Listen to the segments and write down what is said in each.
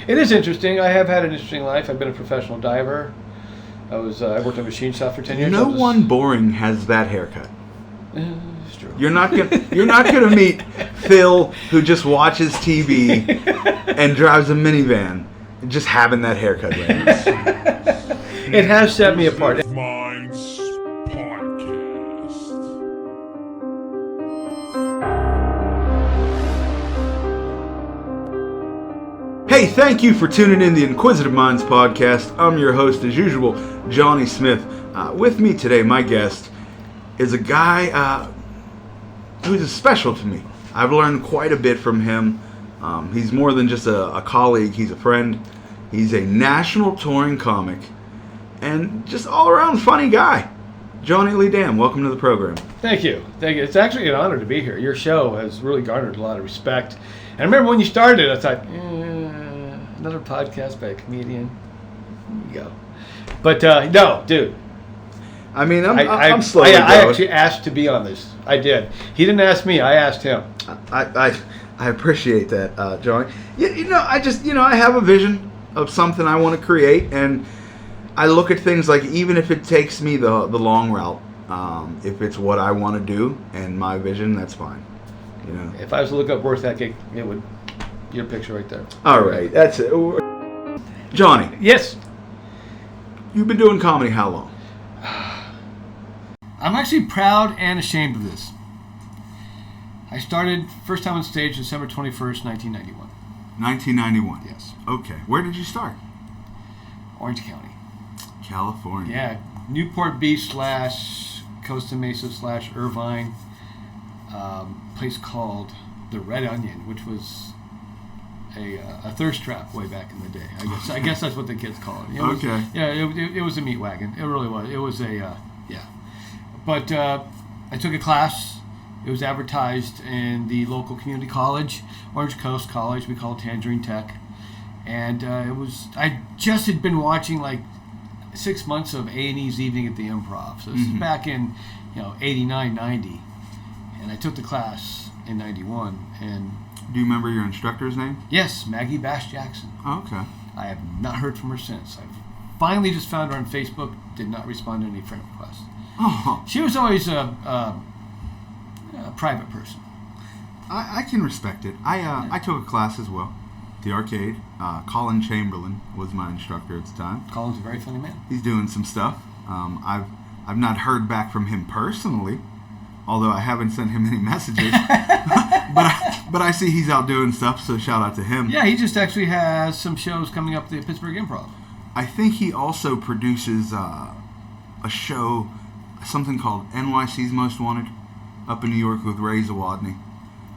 It is interesting. I have had an interesting life. I've been a professional diver. I worked on a machine shop for 10 years. No one boring has that haircut. It's true. You're not gonna meet Phil, who just watches TV and drives a minivan, just having that haircut. It has set me apart. Minds Podcast. Hey, thank you for tuning in the Inquisitive Minds Podcast. I'm your host, as usual, Johnny Smith. With me today, my guest is a guy who's special to me. I've learned quite a bit from him. He's more than just a colleague. He's a friend. He's a national touring comic and just all-around funny guy. Johnny Lee Dam, welcome to the program. Thank you. It's actually an honor to be here. Your show has really garnered a lot of respect. And I remember when you started, I thought, another podcast by a comedian. There you go. But no, dude. I mean, I'm slowly going. I actually asked to be on this. I did. He didn't ask me. I asked him. I appreciate that, Johnny. I have a vision of something I want to create, and I look at things like, even if it takes me the long route, if it's what I want to do and my vision, that's fine. You know. If I was to look up worth ethic, it would your picture right there. All right, that's it. Johnny. Yes. You've been doing comedy how long? I'm actually proud and ashamed of this. I started first time on stage December 21st, 1991. 1991. Yes. Okay. Where did you start? Orange County. California. Yeah. Newport Beach / Costa Mesa / Irvine. Place called the Red Onion, which was a thirst trap way back in the day. I guess that's what the kids call it. Okay. Yeah, it was a meat wagon. It really was. It was yeah. But I took a class. It was advertised in the local community college, Orange Coast College. We call it Tangerine Tech. And I just had been watching like 6 months of A&E's Evening at the Improv. So this is back in 89, 90. And I took the class in 91. And do you remember your instructor's name? yes, Maggie Bash Jackson. Oh, okay. I have not heard from her since. I've finally just found her on Facebook. Did not respond to any friend requests. Oh. She was always a private person. I can respect it. I took a class as well. The Arcade. Colin Chamberlain was my instructor at the time. Colin's a very funny man. He's doing some stuff. I've not heard back from him personally, although I haven't sent him any messages. but I see he's out doing stuff, so shout out to him. Yeah, he just actually has some shows coming up at the Pittsburgh Improv. I think he also produces a show, something called NYC's Most Wanted, up in New York with Ray Zawadny.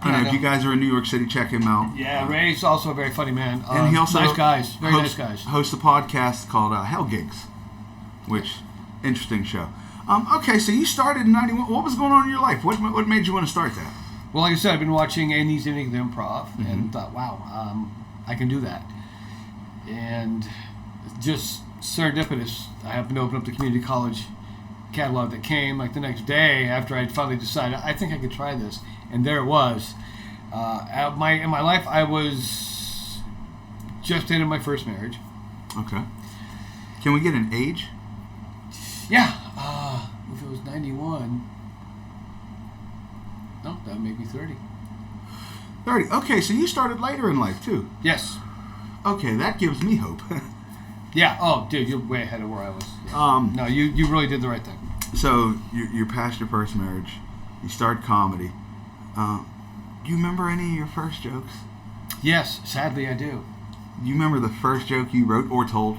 I don't know if you guys are in New York City, check him out. Yeah, Ray's also a very funny man. And he also nice guys, very nice guys. Hosts a podcast called Hell Gigs, which interesting show. Okay, so you started in 91. What was going on in your life? What made you want to start that? Well, like I said, I've been watching A&E's Evening at the Improv and thought, wow, I can do that. And just serendipitous, I happened to open up the community college catalog that came like the next day after I'd finally decided I think I could try this, and there it was. In my life, I was just into my first marriage. Okay. Can we get an age? Yeah. If it was 91, no, that would make me 30. 30. Okay, so you started later in life too. Yes. Okay, that gives me hope. Yeah. Oh, dude, you're way ahead of where I was. Yeah. No, you really did the right thing. So you're past your first marriage. You start comedy. Do you remember any of your first jokes? Yes, sadly I do. Do you remember the first joke you wrote or told?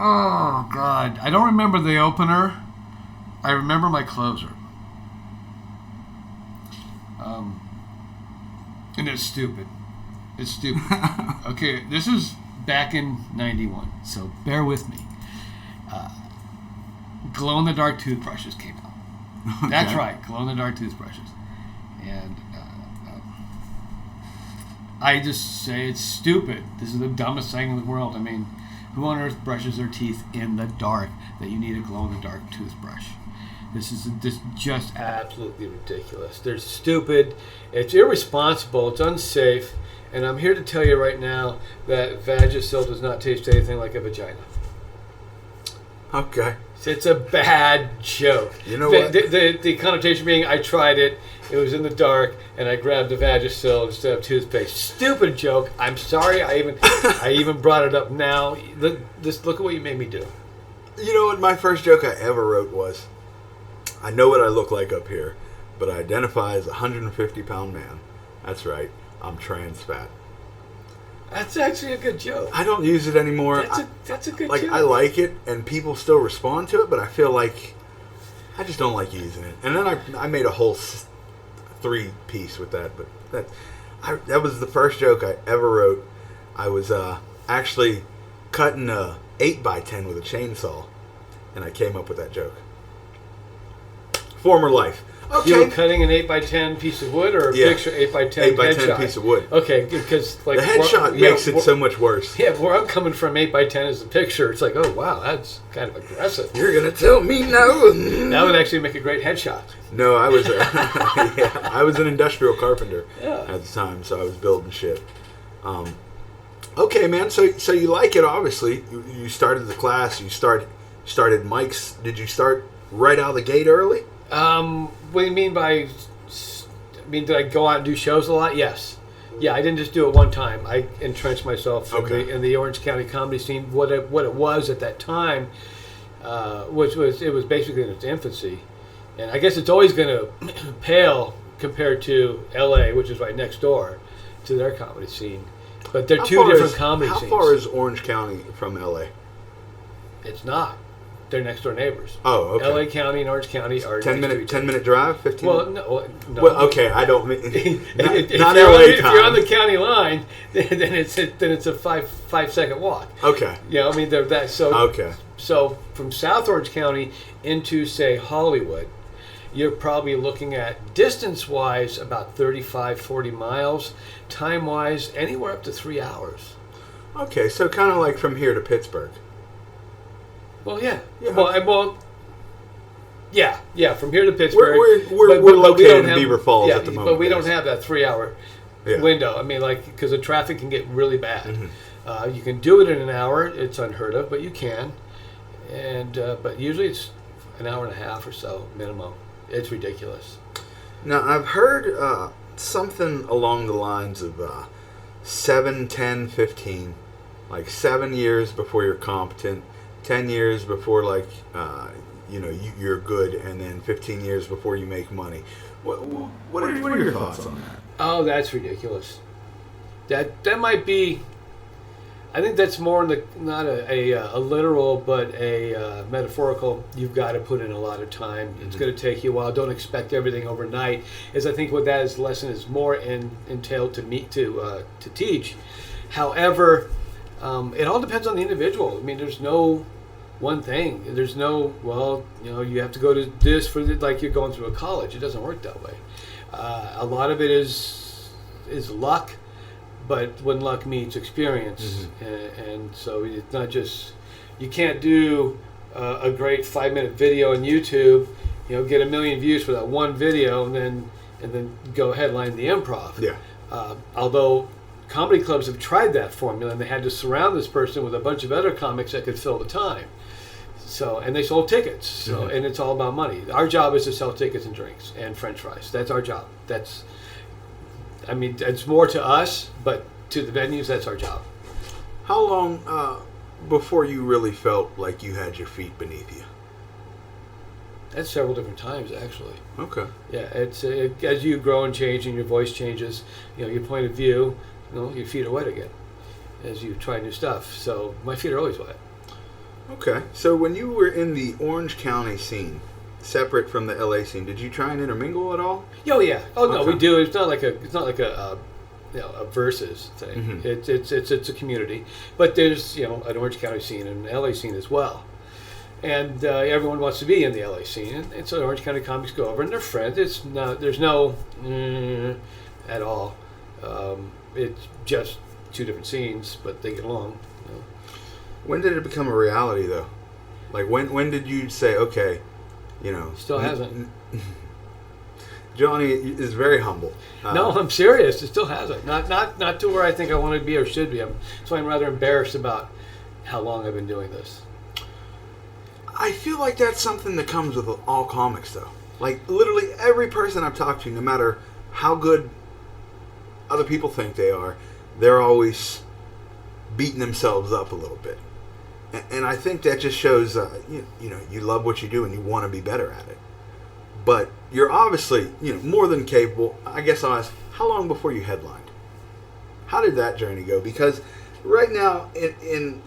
Oh, God. I don't remember the opener. I remember my closer. And it's stupid. It's stupid. Okay, this is back in 91, so bear with me. Glow-in-the-dark toothbrushes came out. Okay. That's right, glow-in-the-dark toothbrushes. And I just say it's stupid. This is the dumbest thing in the world. I mean, who on earth brushes their teeth in the dark that you need a glow-in-the-dark toothbrush? This is just absolutely ridiculous. They're stupid. It's irresponsible. It's unsafe. And I'm here to tell you right now that Vagisil does not taste anything like a vagina. Okay. It's a bad joke. You know what? The connotation being, I tried it. It was in the dark, and I grabbed the Vagisil instead of toothpaste. Stupid joke. I'm sorry. I even brought it up now. Just look at what you made me do. You know what? My first joke I ever wrote was, I know what I look like up here, but I identify as a 150-pound man. That's right. I'm trans fat. That's actually a good joke. I don't use it anymore. That's a good joke. I like it, and people still respond to it, but I feel like I just don't like using it. And then I made a whole 3-piece with that, but that was the first joke I ever wrote. I was actually cutting a 8x10 with a chainsaw, and I came up with that joke. Former life. Okay. You were cutting an 8x10 piece of wood, or a picture 8x10 8x10 piece of wood. Okay, because like the headshot makes it so much worse. Yeah, where I'm coming from, 8x10 is the picture. It's like, oh wow, that's kind of aggressive. You're gonna tell me no? That would actually make a great headshot. No, I was I was an industrial carpenter at the time, so I was building shit. Okay, man. So you like it? Obviously, you started the class. You started mics. Did you start right out of the gate early? What do you mean by? Did I go out and do shows a lot? Yes. Yeah, I didn't just do it one time. I entrenched myself in the Orange County comedy scene. What it was at that time, which was basically in its infancy, and I guess it's always going to pale compared to L.A., which is right next door to their comedy scene. But they're two different comedy scenes. How far is Orange County from L.A.? It's not. They're next door neighbors. Oh, okay. L.A. County and Orange County are 10-minute drive, 15. Well, no. Well, okay, I don't mean not If L.A. time. you're on the county line, then it's a 5-second walk. Okay. Yeah, I mean they're that so. Okay. So from South Orange County into say Hollywood, you're probably looking at distance-wise about 35-40 miles. Time-wise, anywhere up to 3 hours. Okay, so kind of like from here to Pittsburgh. Well, yeah. Yeah. Yeah. From here to Pittsburgh, we're located in Beaver Falls at the moment. But we don't have that 3 hour window. I mean, like, because the traffic can get really bad. Mm-hmm. You can do it in an hour. It's unheard of, but you can. And but usually it's an hour and a half or so minimum. It's ridiculous. Now I've heard something along the lines of 7, 10, 15, like 7 years before you're competent. 10 years before, like, you're good, and then 15 years before you make money. What are your thoughts on that? Oh, that's ridiculous. That might be. I think that's more not a literal, but a metaphorical. You've got to put in a lot of time. Mm-hmm. It's going to take you a while. Don't expect everything overnight. As I think what that lesson is more entailed to teach. However. It all depends on the individual. I mean, there's no one thing. There's no, you have to go to this like you're going through a college. It doesn't work that way. A lot of it is luck, but when luck meets experience, and so it's not just, you can't do a great 5-minute video on YouTube, get 1 million views for that one video, and then go headline the Improv. Yeah. Although comedy clubs have tried that formula, and they had to surround this person with a bunch of other comics that could fill the time. So, and they sold tickets. So, and it's all about money. Our job is to sell tickets and drinks and French fries. That's our job. It's more to us, but to the venues, that's our job. How long before you really felt like you had your feet beneath you? That's several different times, actually. Okay. Yeah, it's as you grow and change and your voice changes, your point of view. Your feet are wet again as you try new stuff. So my feet are always wet. Okay. So when you were in the Orange County scene, separate from the LA scene, did you try and intermingle at all? Oh yeah. Oh no, we do. It's not like a versus thing. Mm-hmm. It's a community, but there's an Orange County scene and an LA scene as well. And everyone wants to be in the LA scene, and so Orange County comics go over and they're friends. There's no at all. It's just two different scenes, but they get along. When did it become a reality, though? Like, when did you say, okay, You know, Still hasn't. Johnny is very humble. No, I'm serious. It still hasn't. Not to where I think I want to be or should be. So I'm rather embarrassed about how long I've been doing this. I feel like that's something that comes with all comics, though. Like, literally every person I've talked to, no matter how good other people think they are, they're always beating themselves up a little bit. And I think that just shows, you know, you love what you do and you want to be better at it. But you're obviously, you know, more than capable. I guess I'll ask, how long before you headlined? How did that journey go? Because right now, in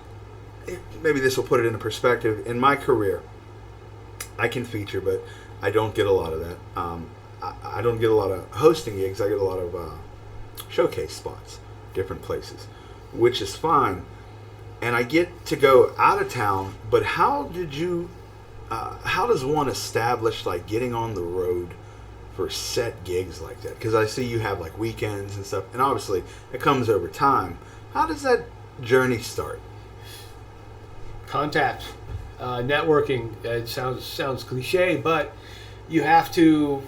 maybe this will put it into perspective, in my career, I can feature, but I don't get a lot of that. I don't get a lot of hosting gigs. I get a lot of showcase spots, different places, which is fine. And I get to go out of town, but how does one establish, like, getting on the road for set gigs like that? Because I see you have, like, weekends and stuff, and obviously it comes over time. How does that journey start? Contact, networking. It sounds cliche, but you have to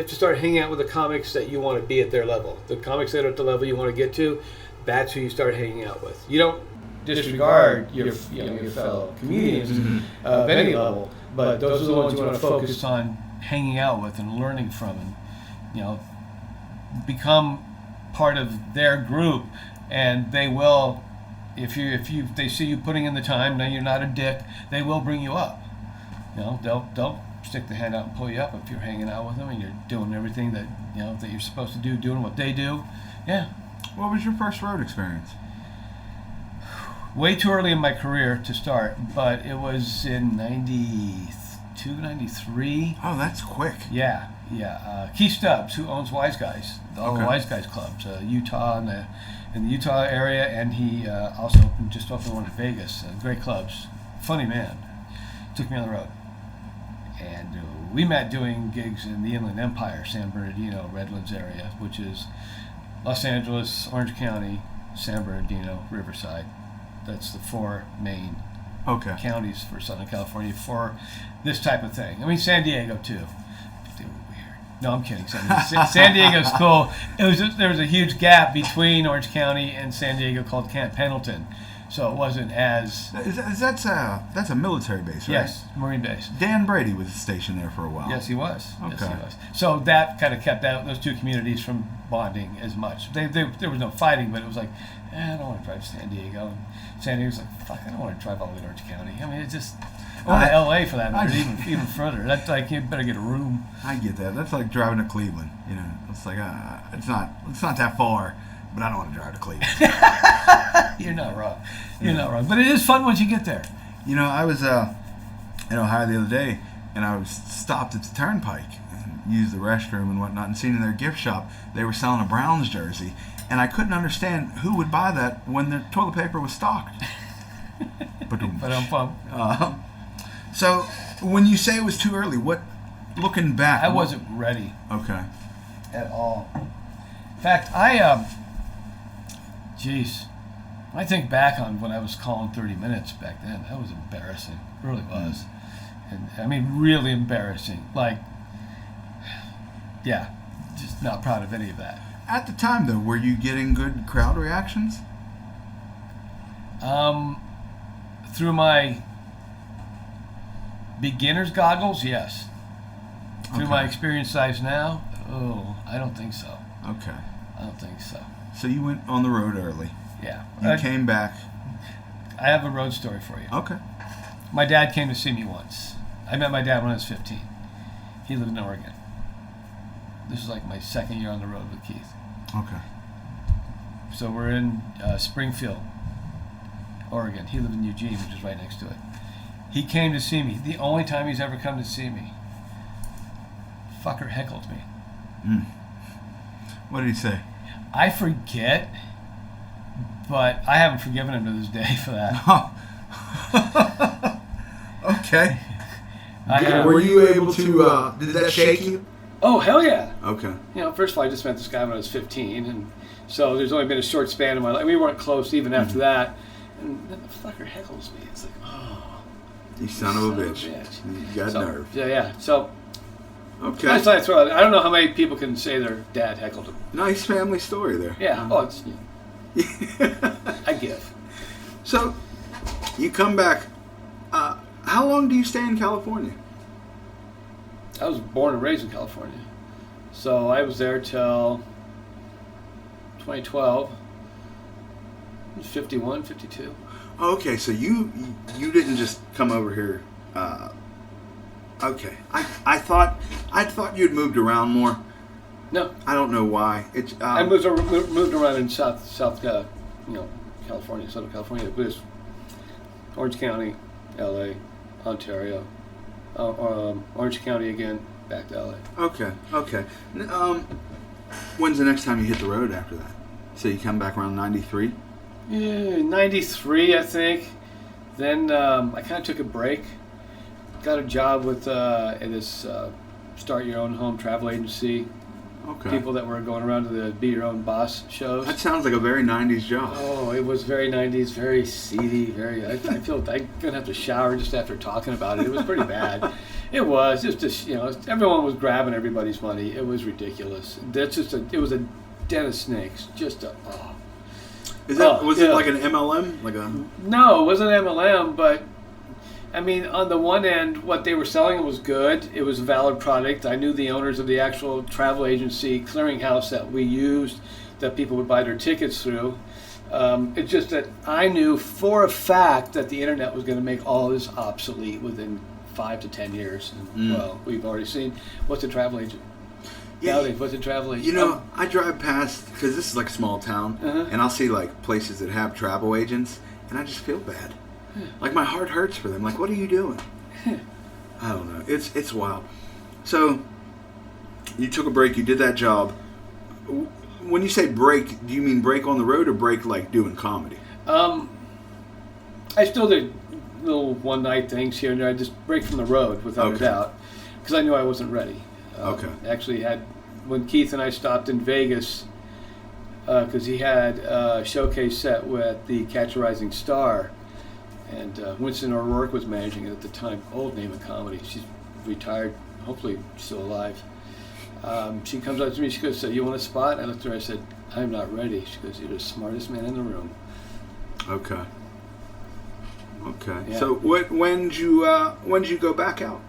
start hanging out with the comics that you want to be at their level. The comics that are at the level you want to get to, that's who you start hanging out with. You don't disregard your fellow comedians of any level, but those are the ones you want to focus on hanging out with and learning from, and, you know, become part of their group. And they will, if they see you putting in the time, then you're not a dick, they will bring you up. You know, they'll stick the hand out and pull you up if you're hanging out with them and you're doing everything that, you know, that you're supposed to do, doing what they do. Yeah. What was your first road experience? Way too early in my career to start, but it was in 92, 93. Oh, that's quick. Yeah. Keith Stubbs, who owns Wise Guys, all the Wise Guys clubs, Utah, in the Utah area, and he also just opened one in Vegas. Great clubs. Funny man. Took me on the road. And we met doing gigs in the Inland Empire, San Bernardino, Redlands area, which is Los Angeles, Orange County, San Bernardino, Riverside. That's the four main counties for Southern California for this type of thing. I mean, San Diego too. They were weird. No, I'm kidding. San Diego's cool. There was a huge gap between Orange County and San Diego called Camp Pendleton, so it wasn't as. That's a military base, right? Yes, Marine base. Dan Brady was stationed there for a while. Yes, he was. Okay. Yes, he was. So that kind of kept those two communities from bonding as much. There was no fighting, but it was like, I don't want to drive to San Diego. And San Diego's like, fuck, I don't want to drive all the way to Orange County. I mean, it's just, or to LA for that matter, even further. That's like, you better get a room. I get that. That's like driving to Cleveland. You know, it's like, it's not that far, but I don't want to drive to Cleveland. You're not wrong. You're not wrong. But it is fun once you get there. You know, I was in Ohio the other day, and I was stopped at the Turnpike and used the restroom and whatnot, and seen in their gift shop they were selling a Browns jersey. And I couldn't understand who would buy that when their toilet paper was stocked. So, when you say it was too early, looking back? I wasn't ready. Okay. At all. In fact, I think back on when I was calling 30 minutes back then. That was embarrassing. It really was. And I mean, really embarrassing. Like, yeah, just not proud of any of that. At the time, though, were you getting good crowd reactions? Through my beginner's goggles, yes. Through my experienced eyes now, I don't think so. Okay. I don't think so. So you went on the road early. Yeah. You came back. I have a road story for you. Okay. My dad came to see me once. I met my dad when I was 15. He lived in Oregon. This is like my second year on the road with Keith. Okay. So we're in Springfield, Oregon. He lived in Eugene, which is right next to it. He came to see me. The only time he's ever come to see me. Fucker heckled me. What did he say? I forget, but I haven't forgiven him to this day for that. Okay. Were you able to, did that shake you? Oh, hell yeah. Okay. You know, first of all, I just met this guy when I was 15, and so there's only been a short span of my life. We weren't close even after that. And then the fucker heckles me. It's like, You son of a bitch. You got nerve. Yeah. So, okay. I thought I'd throw it. I don't know how many people can say their dad heckled them. Nice family story there. Yeah. I give. So, you come back. How long do you stay in California? I was born and raised in California. So I was there till 2012. I was 51, 52. Okay, so you didn't just come over here. Okay, I thought you'd moved around more. No, I don't know why. I moved around in South California, Southern California. It was Orange County, L.A., Ontario, Orange County again, back to L.A. Okay. When's the next time you hit the road after that? So you come back around 93? Yeah, 93, I think. Then I kind of took a break. Got a job with at this start your own home travel agency. Okay. People that were going around to the Be Your Own Boss shows. That sounds like a very 90s job. Oh, it was very 90s, very seedy, very. I feel I'm gonna have to shower just after talking about it. It was pretty bad. It was just everyone was grabbing everybody's money. It was ridiculous. It was a den of snakes. Was it like an MLM? No, it wasn't MLM, but I mean, on the one end, what they were selling was good. It was a valid product. I knew the owners of the actual travel agency clearinghouse that we used, that people would buy their tickets through. It's just that I knew for a fact that the internet was going to make all this obsolete within 5 to 10 years. And, well, we've already seen. What's a travel agent? Yeah, what's a travel agent? You know, I drive past, because this is like a small town, and I'll see like places that have travel agents, and I just feel bad. Like my heart hurts for them. Like, what are you doing? I don't know. It's wild. So, you took a break. You did that job. When you say break, do you mean break on the road or break like doing comedy? I still did little one night things here and there. I just break from the road without a doubt, because I knew I wasn't ready. Actually, when Keith and I stopped in Vegas, because he had a showcase set with the Catch a Rising Star. And Winston O'Rourke was managing it at the time. Old name in comedy. She's retired. Hopefully still alive. She comes up to me. She goes, "So you want a spot?" I looked at her. I said, "I'm not ready." She goes, "You're the smartest man in the room." Okay. Yeah. So when'd you go back out?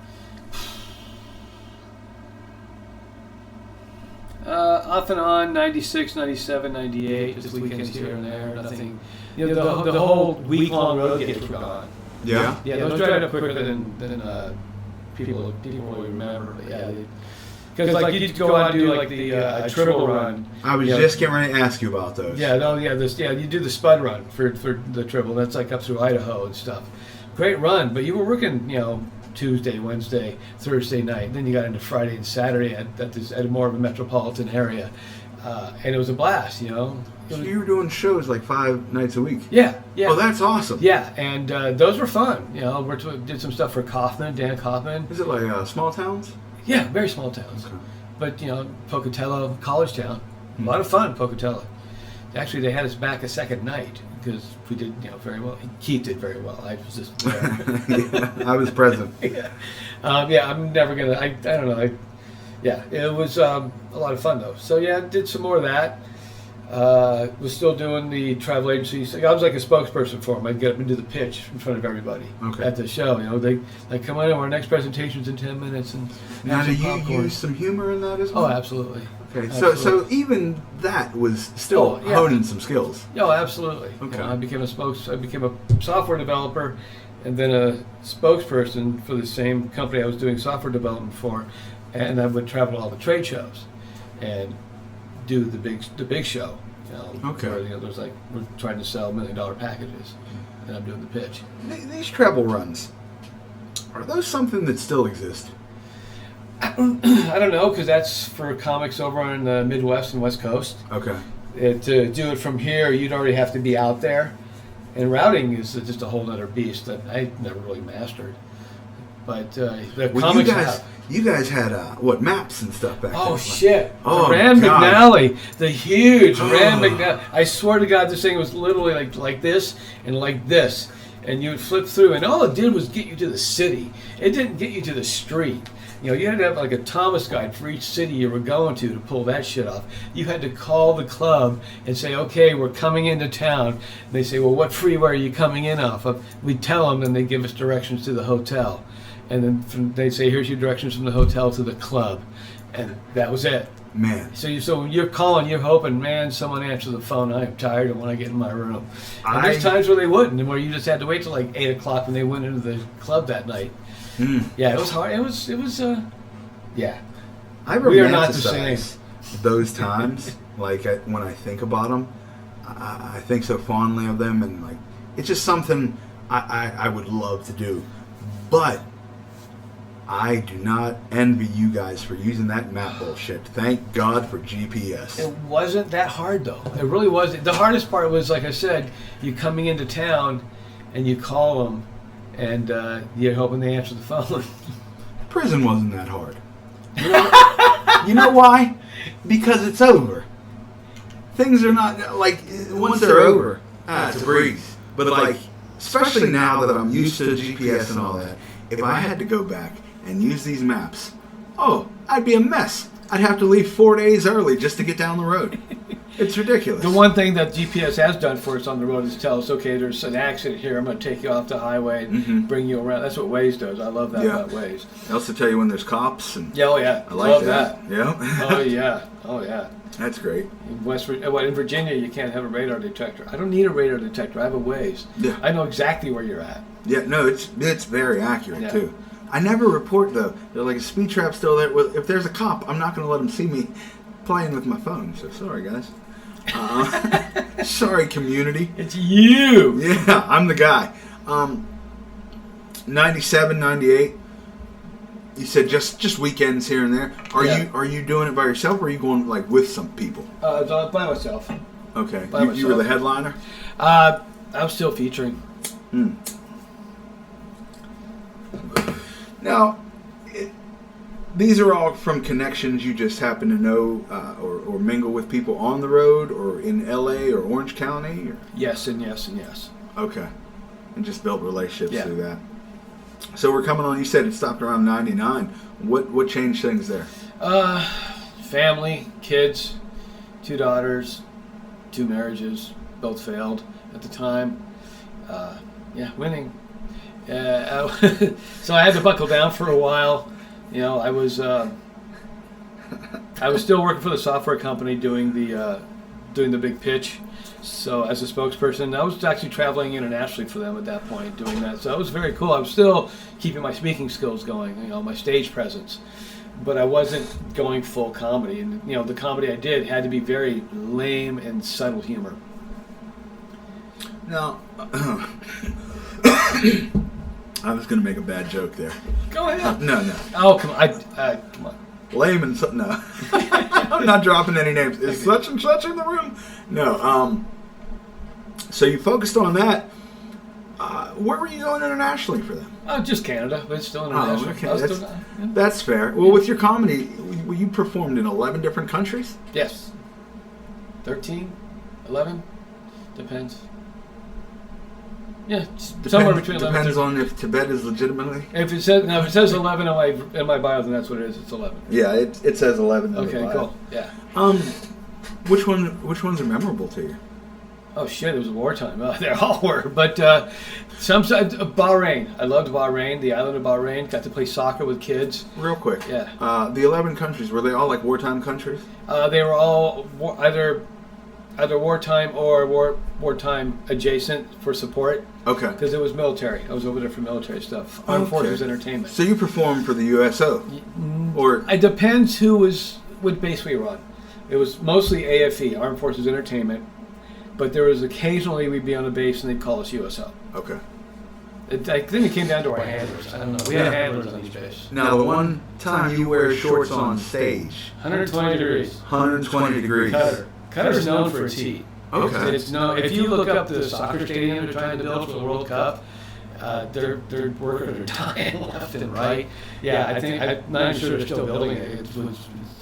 Off and on, 96, 97, 98, just weekends here and there, nothing. You know, the whole week-long road gigs were gone. Yeah? Yeah, those dried up quicker than people will remember. But yeah, because like you'd go out and do like the triple run. I was just getting ready to ask you about those. You do the Spud run for the triple. That's like up through Idaho and stuff. Great run, but you were working, Tuesday, Wednesday, Thursday night. Then you got into Friday and Saturday at more of a metropolitan area, and it was a blast. So you were doing shows like 5 nights a week. Yeah. Oh, that's awesome. Yeah, and those were fun. We did some stuff for Dan Kaufman. Is it like small towns? Yeah, very small towns. Okay. But Pocatello, college town, a lot of fun. Pocatello. Actually, they had us back a second night because we did very well. Keith did very well. I was just there. Yeah, I was present. I'm never gonna. I don't know. It was a lot of fun though. So yeah, did some more of that. Was still doing the travel agencies. I was like a spokesperson for them. I'd get up and do the pitch in front of everybody at the show. They come on in. Our next presentation's in 10 minutes. And now, do you use some humor in that as well? Oh, absolutely. Okay, so even that was still honing some skills. Oh, absolutely. Okay. I became a software developer, and then a spokesperson for the same company I was doing software development for, and I would travel to all the trade shows, and do the big show. Where, there's like we're trying to sell $1 million packages, and I'm doing the pitch. These travel runs, are those something that still exist? I don't know, because that's for comics over on the Midwest and West Coast. Okay. To do it from here, you'd already have to be out there, and routing is just a whole other beast that I never really mastered. But the comics you guys had maps and stuff back then? Oh shit! Oh, Rand God. McNally, the huge Rand McNally. I swear to God, this thing was literally like this and like this. and you would flip through, and all it did was get you to the city. It didn't get you to the street. You know, you had to have like a Thomas guide for each city you were going to pull that shit off. You had to call the club and say, okay, we're coming into town. And they say, well, what freeway are you coming in off of? We'd tell them, and they'd give us directions to the hotel. And then they'd say, here's your directions from the hotel to the club. And that was it. Man. So you're calling, you're hoping, man, someone answers the phone. I'm tired of when I get in my room. And there's times where they wouldn't, and where you just had to wait till like 8 o'clock when they went into the club that night. Yeah, it was hard. It was. Yeah. I We are not the same. Those times, like when I think about them, I think so fondly of them, and like it's just something I would love to do, but I do not envy you guys for using that map bullshit. Thank God for GPS. It wasn't that hard though. It really wasn't. The hardest part was, like I said, you coming into town, and you call them, and you're hoping they answer the phone. Prison wasn't that hard. You know why? Because it's over. Things are not like once they're over. It's a breeze. But like, especially now that I'm used to GPS and all that, if I had to go back and use these maps, I'd be a mess. I'd have to leave 4 days early just to get down the road. It's ridiculous. The one thing that GPS has done for us on the road is tell us, okay, there's an accident here. I'm going to take you off the highway and bring you around. That's what Waze does. I love that about Waze. They also tell you when there's cops. And yeah, oh yeah. I like love that. Yeah. Oh yeah. Oh yeah. That's great. In Virginia, you can't have a radar detector. I don't need a radar detector. I have a Waze. Yeah. I know exactly where you're at. Yeah, no, it's very accurate too. I never report though. They're like a speed trap still there. Well, if there's a cop, I'm not going to let him see me playing with my phone. So sorry, guys. Sorry, community. It's you. Yeah, I'm the guy. 97, 98. You said just weekends here and there. Are you doing it by yourself, or are you going like with some people? By myself. Okay. By myself. You were the headliner? I was still featuring. Now, these are all from connections you just happen to know or mingle with people on the road or in LA or Orange County? Or? Yes, and yes, and yes. Okay. And just built relationships through that. So we're coming on, you said it stopped around 99. What changed things there? Family, kids, 2 daughters, 2 marriages, both failed at the time. Winning. So I had to buckle down for a while. You know, I was still working for the software company doing the big pitch. So as a spokesperson, I was actually traveling internationally for them at that point, doing that. So it was very cool. I was still keeping my speaking skills going, you know, my stage presence, but I wasn't going full comedy. And you know, the comedy I did had to be very lame and subtle humor. Now, I was going to make a bad joke there. Go ahead. No. Oh, come on. Come on. Lame and something. No. I'm not dropping any names. Is such and such in the room? No. So you focused on that. Where were you going internationally for them? Just Canada, but it's still international. Okay. That's fair. Well, with your comedy, you performed in 11 different countries? Yes. 13? 11? Depends. Yeah, somewhere between 11 Depends on if Tibet is legitimately. If it says 11 in my bio, then that's what it is. It's 11. Yeah, it says 11. Okay, cool. Yeah. Which ones are memorable to you? Oh shit! It was wartime. They all were, but Bahrain. I loved Bahrain. The island of Bahrain. Got to play soccer with kids. Real quick. Yeah. The 11 countries, were they all like wartime countries? They were all either wartime or wartime adjacent for support. Okay. Because it was military. I was over there for military stuff. Armed Forces Entertainment. So you performed for the USO? Or it depends what base we were on. It was mostly AFE, Armed Forces Entertainment, but there was occasionally we'd be on a base and they'd call us USO. Okay. I think it came down to our handlers. I don't know. We had handlers on each base. Now, the one time you wear shorts on stage. 120 degrees. 120 degrees. Cutter's known for its heat. Okay. It's known, if you look up the soccer stadium they're trying to build for the World Cup, they're workers are dying left and right. Yeah, I'm not sure they're still building it.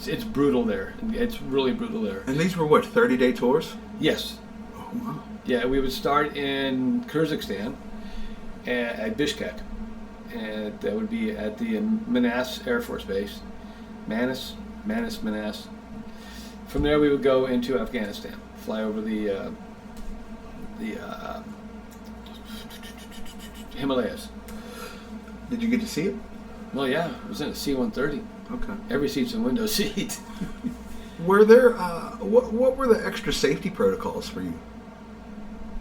It's brutal there. It's really brutal there. And these were what, 30-day tours? Yes. Oh, wow. Yeah, we would start in Kyrgyzstan, at Bishkek, and that would be at the Manas Air Force Base. Manas. From there, we would go into Afghanistan, fly over the Himalayas. Did you get to see it? Well, yeah, it was in a C-130. Okay. Every seat's a window seat. Were there what were the extra safety protocols for you?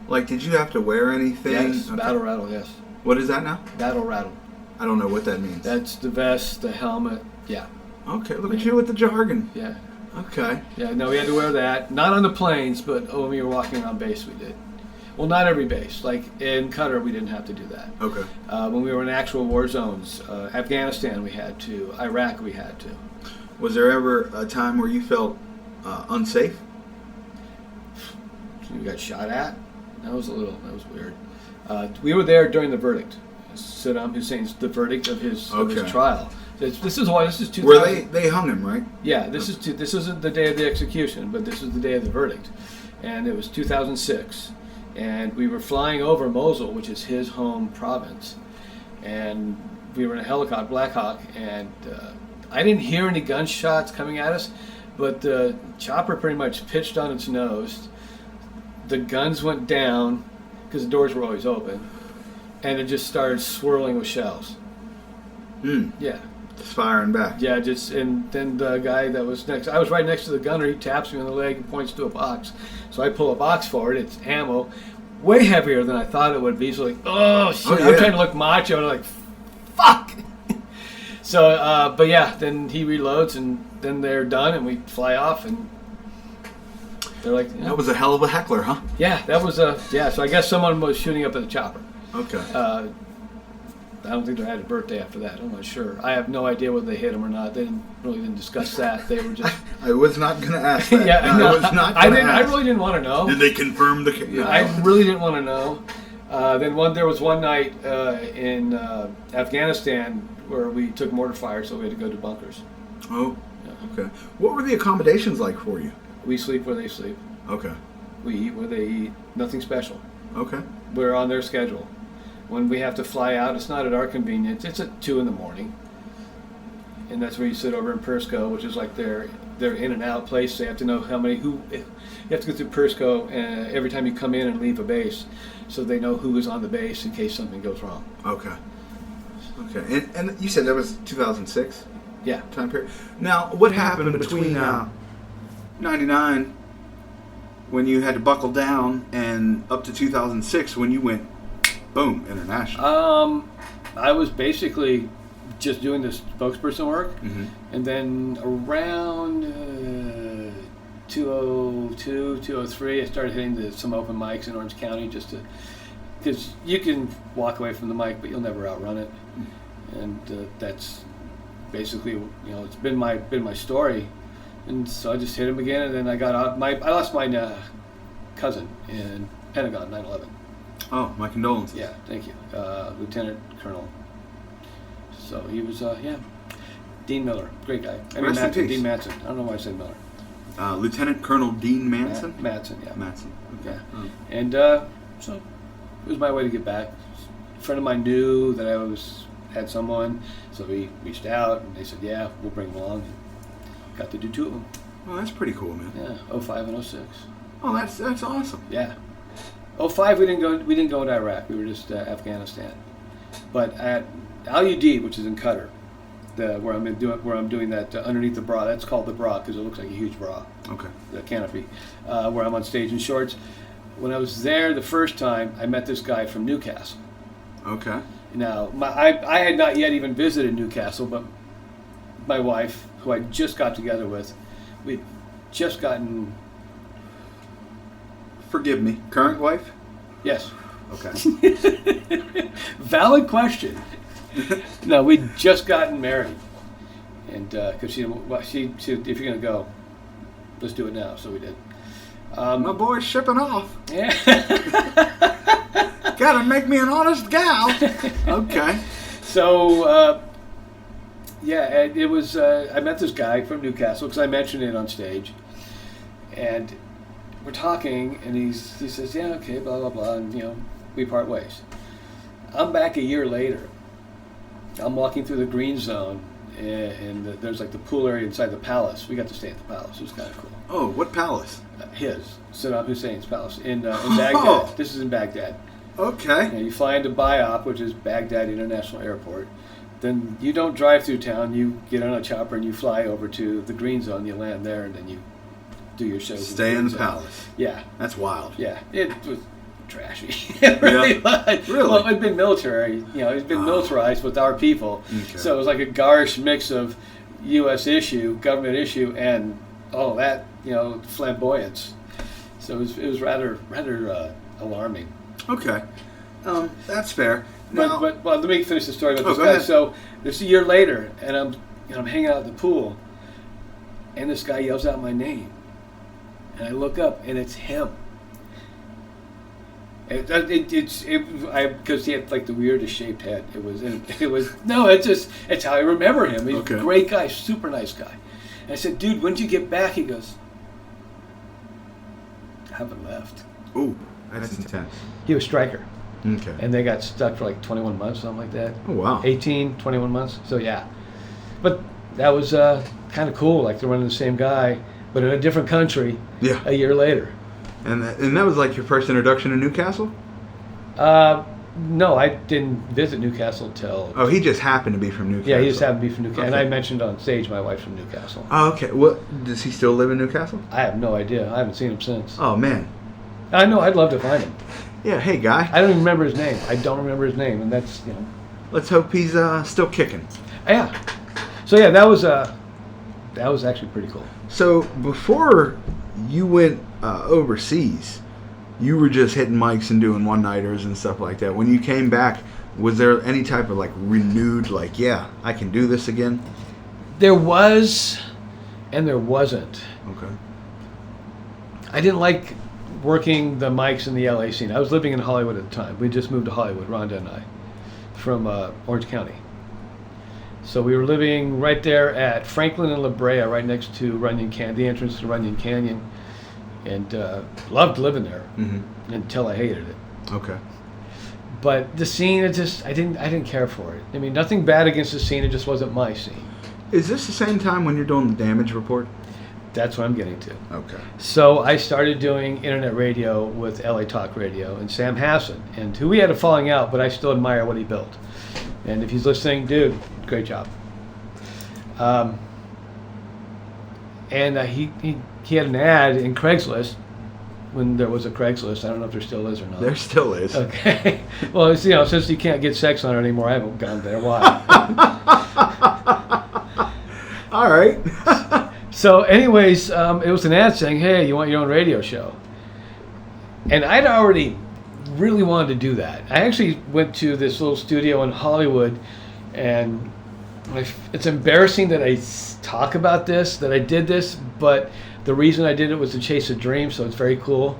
Like, did you have to wear anything? Yes, Okay. battle rattle, yes. What is that now? Battle rattle. I don't know what that means. That's the vest, the helmet, yeah. Okay, look at you with the jargon. Yeah. Okay. Yeah, no, we had to wear that. Not on the planes, but when we were walking around base, we did. Well, not every base. Like in Qatar, we didn't have to do that. Okay. When we were in actual war zones, Afghanistan, we had to. Iraq, we had to. Was there ever a time where you felt unsafe? We got shot at. That was weird. We were there during the verdict. Saddam Hussein's the verdict of his trial. This is 2000. Where they hung him, right? Yeah, this isn't the day of the execution, but this is the day of the verdict, and it was 2006, and we were flying over Mosul, which is his home province, and we were in a helicopter, Black Hawk, and I didn't hear any gunshots coming at us, but the chopper pretty much pitched on its nose. The guns went down because the doors were always open, and it just started swirling with shells. Yeah. Just firing back. Yeah, and then the guy that was next, I was right next to the gunner, he taps me on the leg and points to a box. So I pull a box forward, it's ammo, way heavier than I thought it would be. So like, oh shit, I'm trying to look macho, and I'm like, fuck! So, but yeah, then he reloads, and then they're done, and we fly off, and they're like, That was a hell of a heckler, huh? Yeah, that was so I guess someone was shooting up at the chopper. Okay. I don't think they had a birthday after that. I'm not sure. I have no idea whether they hit him or not. They didn't discuss that. They were just. I was not going to ask that. Yeah, no, I was not. I really didn't want to know. Did they confirm the? No. I really didn't want to know. There was one night in Afghanistan where we took mortar fire, so we had to go to bunkers. Oh. Yeah. Okay. What were the accommodations like for you? We sleep where they sleep. Okay. We eat where they eat. Nothing special. Okay. We're on their schedule. When we have to fly out, it's not at our convenience. It's at 2 a.m, and that's where you sit over in Persco, which is like their in and out place. They have to know you have to go through Persco every time you come in and leave a base, so they know who is on the base in case something goes wrong. Okay. Okay. And you said that was 2006. Yeah. Time period. Now, what happened between 99 when you had to buckle down and up to 2006 when you went boom international? I was basically just doing this spokesperson work, and then around 2002, 2003, I started hitting some open mics in Orange County because you can walk away from the mic, but you'll never outrun it, and that's basically it's been my story, and so I just hit him again, and then I got out. I lost my cousin in Pentagon 9/11. Oh, my condolences. Yeah, thank you. Lieutenant Colonel. So he was, Dean Miller, great guy. Dean Matson. I don't know why I said Miller. Lieutenant Colonel Dean Manson? Matson, yeah. Matson, okay. Yeah. Oh. And so it was my way to get back. A friend of mine knew that I had someone, so he reached out, and they said, yeah, we'll bring him along. And got to do 2 of them. Oh, that's pretty cool, man. Yeah, 05 and 06. Oh, that's awesome. Yeah. 05, we didn't go into Iraq. We were just Afghanistan. But at Al-Udeid, which is in Qatar, where I'm doing that underneath the bra. That's called the bra because it looks like a huge bra. Okay. The canopy, where I'm on stage in shorts. When I was there the first time, I met this guy from Newcastle. Okay. Now, I had not yet even visited Newcastle, but my wife, who I just got together with, we'd just gotten. Forgive me. Current wife? Yes. Okay. Valid question. No, we'd just gotten married, and because she said, if you're gonna go, let's do it now. So we did. My boy's shipping off. Yeah. Gotta make me an honest gal. Okay. So yeah, it was. I met this guy from Newcastle because I mentioned it on stage, and we're talking, and he says, yeah, okay, blah, blah, blah, and, we part ways. I'm back a year later. I'm walking through the green zone, and there's like the pool area inside the palace. We got to stay at the palace. It was kind of cool. Oh, what palace? His, Saddam Hussein's palace in Baghdad. This is in Baghdad. Okay. You fly into Biop, which is Baghdad International Airport. Then you don't drive through town. You get on a chopper and you fly over to the green zone. You land there, and then you do your shows. Stay in the palace. Yeah. That's wild. Yeah. It was trashy. It really was. Really? Well, it'd been military. It's been militarized with our people. Okay. So it was like a garish mix of U.S. issue, government issue, and all that, flamboyance. So it was rather alarming. Okay. That's fair. But let me finish the story about this guy. Ahead. So this a year later, and I'm hanging out at the pool, and this guy yells out my name, and I look up, and it's him. Because he had like the weirdest shaped head. It's how I remember him. He's a great guy, super nice guy. And I said, dude, when did you get back? He goes, I haven't left. Ooh, that's intense. He was striker. Okay. And they got stuck for like 21 months, something like that. Oh, wow. 18, 21 months. So, yeah. But that was kind of cool. Like they're running the same guy, but in a different country a year later. And that was like your first introduction to Newcastle? No, I didn't visit Newcastle till... Oh, he just happened to be from Newcastle. Yeah, he just happened to be from Newcastle. Okay. And I mentioned on stage my wife's from Newcastle. Oh, okay. Well, does he still live in Newcastle? I have no idea. I haven't seen him since. Oh, man. I know. I'd love to find him. Yeah, hey, guy. I don't even remember his name. And that's, Let's hope he's still kicking. Yeah. So, yeah, that was actually pretty cool. So, before you went overseas, you were just hitting mics and doing one-nighters and stuff like that. When you came back, was there any type of, like, renewed, like, yeah, I can do this again? There was, and there wasn't. Okay. I didn't like working the mics in the LA scene. I was living in Hollywood at the time. We just moved to Hollywood, Rhonda and I, from Orange County. So we were living right there at Franklin and La Brea, right next to the entrance to Runyon Canyon, and loved living there until I hated it. Okay. But the scene, I didn't care for it. I mean, nothing bad against the scene. It just wasn't my scene. Is this the same time when you're doing the damage report? That's what I'm getting to. Okay. So I started doing internet radio with LA Talk Radio and Sam Hassan, and who we had a falling out, but I still admire what he built. And if he's listening, dude, great job. And he had an ad in Craigslist when there was a Craigslist. I don't know if there still is or not. There still is. Okay. Well, since you can't get sex on it anymore, I haven't gone there. Why? All right. So anyways, it was an ad saying, hey, you want your own radio show? And I'd already really wanted to do that. I actually went to this little studio in Hollywood, and it's embarrassing that I talk about this, that I did this, but the reason I did it was to chase a dream, so it's very cool.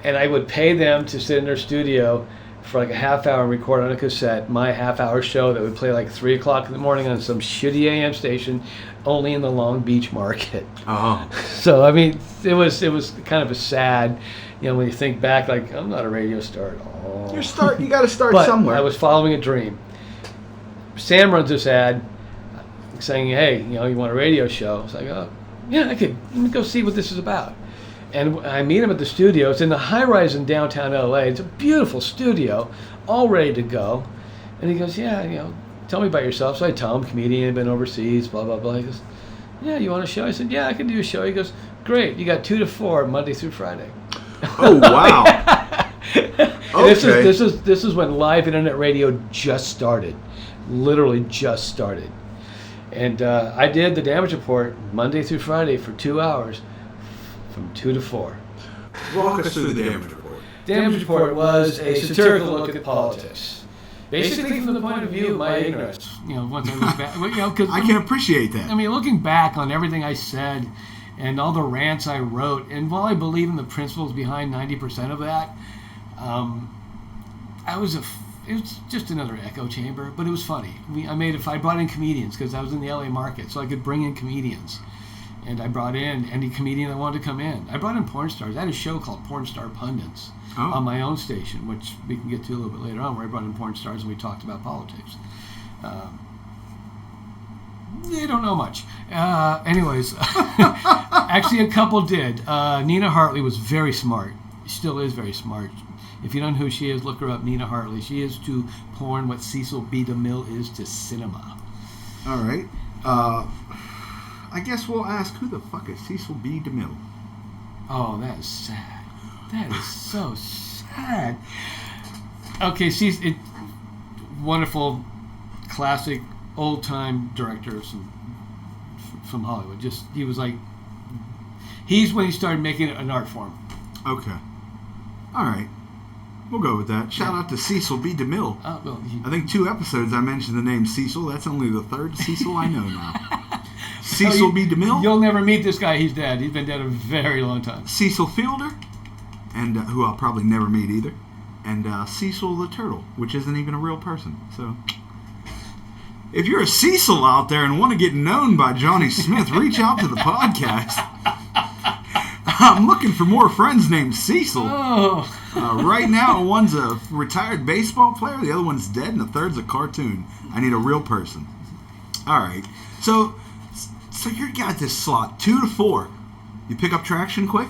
And I would pay them to sit in their studio for like a half hour and record on a cassette my half-hour show that would play like 3 o'clock in the morning on some shitty AM station only in the Long Beach market. Oh. So, I mean, it was kind of a sad, when you think back, like, I'm not a radio star at all. You got to start but somewhere. I was following a dream. Sam runs this ad saying, hey, you want a radio show? I was like, oh, yeah, I could. Let me go see what this is about. And I meet him at the studio. It's in the high-rise in downtown LA. It's a beautiful studio, all ready to go. And he goes, yeah, tell me about yourself. So I tell him, comedian, been overseas, blah, blah, blah. He goes, yeah, you want a show? I said, yeah, I can do a show. He goes, great. You got 2 to 4, Monday through Friday. Oh, wow. Okay. This is when live internet radio just started. Literally just started. And I did the damage report Monday through Friday for 2 hours. From 2 to 4. Walk us through the damage report. Damage report was a satirical look at politics. Basically from the point of view of my ignorance. Once I look back, I can appreciate that. I mean, looking back on everything I said and all the rants I wrote, and while I believe in the principles behind 90% of that, it was just another echo chamber, but it was funny. I brought in comedians because I was in the LA market, so I could bring in comedians. And I brought in any comedian that wanted to come in. I brought in porn stars. I had a show called Porn Star Pundits on my own station, which we can get to a little bit later on, where I brought in porn stars and we talked about politics. They don't know much. Anyways, actually a couple did. Nina Hartley was very smart. She still is very smart. If you don't know who she is, look her up, Nina Hartley. She is to porn what Cecil B. DeMille is to cinema. All right. I guess we'll ask, who the fuck is Cecil B. DeMille? Oh, that is sad. That is so sad. Okay, wonderful, classic, old-time directors from Hollywood. He's when he started making it an art form. Okay. All right. We'll go with that. Shout out to Cecil B. DeMille. I think 2 episodes I mentioned the name Cecil. That's only the 3rd Cecil I know now. Cecil B. DeMille. You'll never meet this guy. He's dead. He's been dead a very long time. Cecil Fielder, and who I'll probably never meet either. And Cecil the Turtle, which isn't even a real person. So, if you're a Cecil out there and want to get known by Johnny Smith, reach out to the podcast. I'm looking for more friends named Cecil. Right now, one's a retired baseball player, the other one's dead, and the third's a cartoon. I need a real person. All right. So you got this slot, 2 to 4. You pick up traction quick?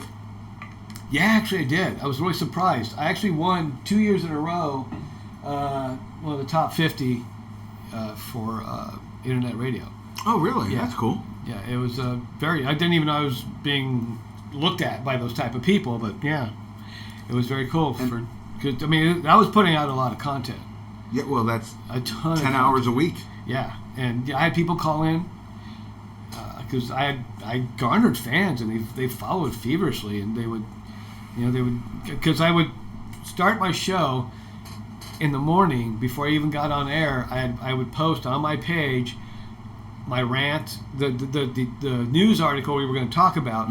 Yeah, actually I did. I was really surprised. I actually won 2 years in a row, one of the top 50 for internet radio. Oh, really? Yeah. That's cool. Yeah, it was I didn't even know I was being looked at by those type of people, but yeah, it was very cool. Because I was putting out a lot of content. Yeah, well, that's a ton 10 hours a week. Yeah, and I had people call in because I garnered fans, and they followed feverishly, and they would because I would start my show in the morning before I even got on air. I would post on my page my rant, the news article we were going to talk about,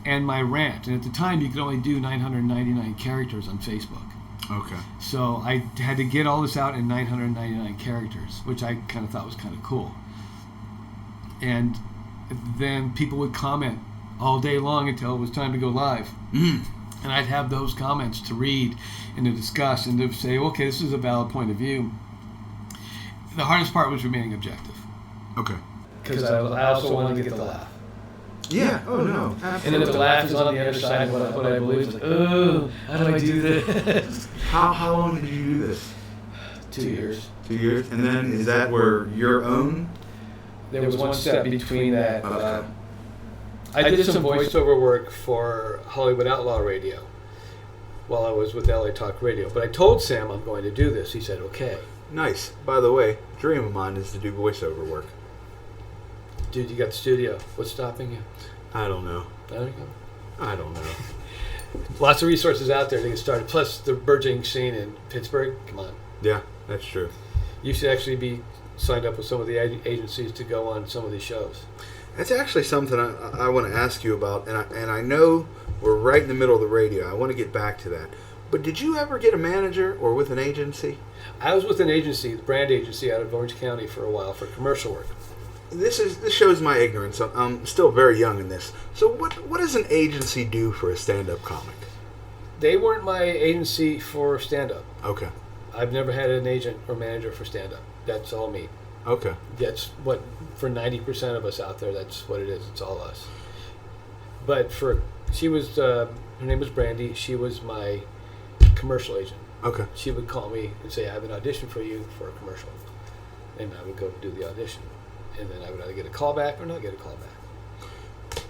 and my rant. And at the time, you could only do 999 characters on Facebook. Okay. So I had to get all this out in 999 characters, which I kind of thought was kind of cool. And then people would comment all day long until it was time to go live. And I'd have those comments to read and to discuss and to say, okay, this is a valid point of view. The hardest part was remaining objective. Okay. Because I also wanted to get the laugh. Yeah. Oh, no. Absolutely. And then if the laugh is on the other side of what I believe, it's like, oh, how do I do this? How long did you do this? 2 years. 2 years? And then is that where your own? There was one step between that. Okay. I did some voiceover work for Hollywood Outlaw Radio while I was with LA Talk Radio. But I told Sam I'm going to do this. He said, okay. Nice. By the way, dream of mine is to do voiceover work. Dude, you got the studio. What's stopping you? I don't know. There you go. I don't know. Lots of resources out there to get started. Plus the burgeoning scene in Pittsburgh. Come on. Yeah, that's true. You should actually be signed up with some of the agencies to go on some of these shows. That's actually something I want to ask you about, and I know we're right in the middle of the radio. I want to get back to that. But did you ever get a manager or with an agency? I was with an agency, the brand agency out of Orange County for a while for commercial work. This shows my ignorance. I'm still very young in this. So what does an agency do for a stand-up comic? They weren't my agency for stand-up. Okay. I've never had an agent or manager for stand-up. That's all me. Okay. That's what, for 90% of us out there, that's what it is. It's all us. But she was, her name was Brandy. She was my commercial agent. Okay. She would call me and say, I have an audition for you for a commercial. And I would go do the audition. And then I would either get a call back or not get a call back.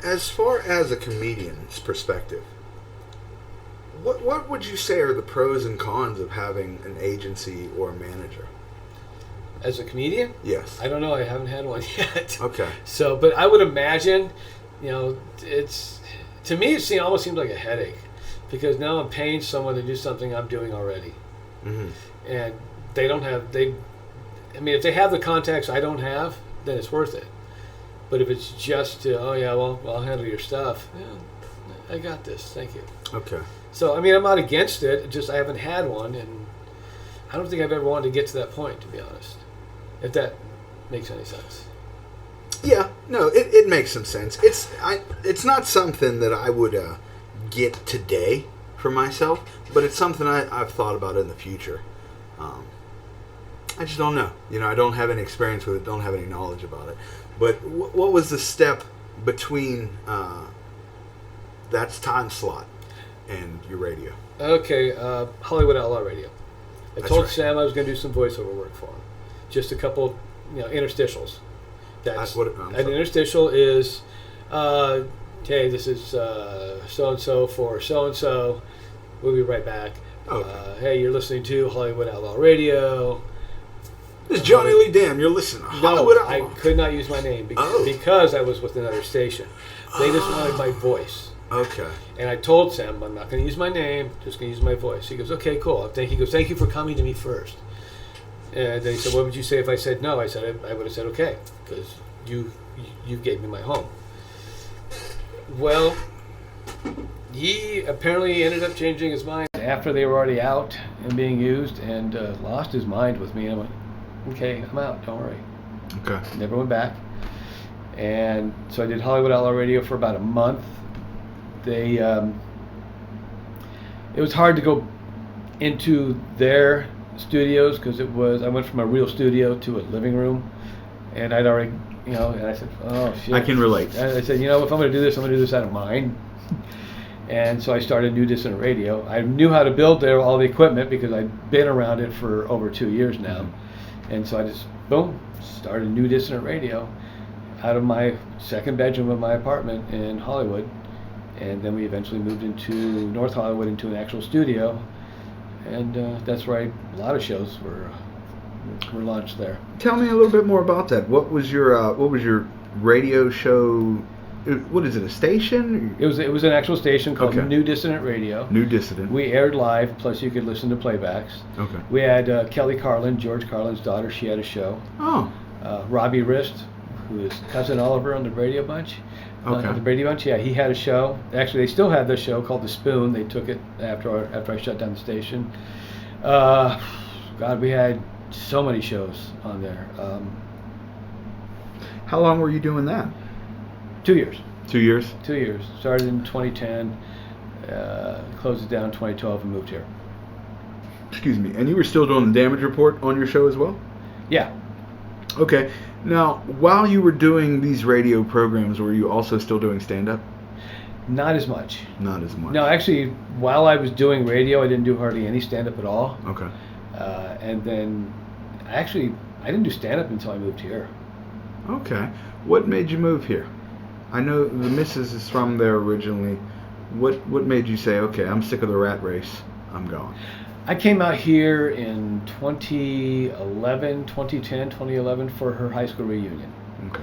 As far as a comedian's perspective, what would you say are the pros and cons of having an agency or a manager? As a comedian? Yes. I don't know. I haven't had one yet. Okay. So, but I would imagine, to me, it almost seems like a headache. Because now I'm paying someone to do something I'm doing already. Mm-hmm. And they don't have, if they have the contacts I don't have, then it's worth it. But if it's just I'll handle your stuff. Yeah, I got this. Thank you. Okay. So, I'm not against it. Just I haven't had one. And I don't think I've ever wanted to get to that point, to be honest. If that makes any sense. Yeah. No, it makes some sense. It's not something that I would get today for myself, but it's something I've thought about in the future. I just don't know. I don't have any experience with it, don't have any knowledge about it. But what was the step between that time slot and your radio? Okay, Hollywood Outlaw Radio. I told right. Sam I was going to do some voiceover work for him. Just a couple, interstitials. That's what an interstitial is. Hey, this is so and so for so and so. We'll be right back. Okay. Hey, you're listening to Hollywood Outlaw Radio. This is Johnny Lee Dam. You're listening to Hollywood Outlaw. I could not use my name because I was with another station. They just wanted my voice. Okay. And I told Sam, I'm not going to use my name, just going to use my voice. He goes, okay, cool. He goes, thank you for coming to me first. And then he said, what would you say if I said no? I said, I would have said okay, because you gave me my home. Well, he apparently ended up changing his mind after they were already out and being used, and lost his mind with me. And I went, okay, I'm out, don't worry. Okay. Never went back. And so I did Hollywood Outlaw Radio for about a month. It was hard to go into their studios because I went from a real studio to a living room, and I'd already, and I said, oh shit. I can relate. I said, if I'm going to do this, I'm going to do this out of mine. And so I started New Dissident Radio. I knew how to build all the equipment because I'd been around it for over 2 years now. And so I just, boom, started New Dissident Radio out of my second bedroom of my apartment in Hollywood. And then we eventually moved into North Hollywood into an actual studio. And that's where a lot of shows were launched there. Tell me a little bit more about that. What was your radio show? What is it? A station? It was an actual station called New Dissident Radio. New Dissident. We aired live, plus you could listen to playbacks. Okay. We had Kelly Carlin, George Carlin's daughter. She had a show. Oh. Robbie Rist, who is cousin Oliver on the Radio Bunch. Okay. The Brady Bunch, yeah, he had a show. Actually, they still had the show called The Spoon. They took it after I shut down the station. God, we had so many shows on there. How long were you doing that? 2 years. 2 years? 2 years. Started in 2010, closed it down in 2012, and moved here. Excuse me. And you were still doing the damage report on your show as well? Yeah. Okay. Now, while you were doing these radio programs, were you also still doing stand-up? Not as much. Not as much. No, actually, while I was doing radio, I didn't do hardly any stand-up at all. Okay. And then, I didn't do stand-up until I moved here. Okay. What made you move here? I know the missus is from there originally. What made you say, okay, I'm sick of the rat race, I'm going? I came out here in 2011 for her high school reunion. Okay.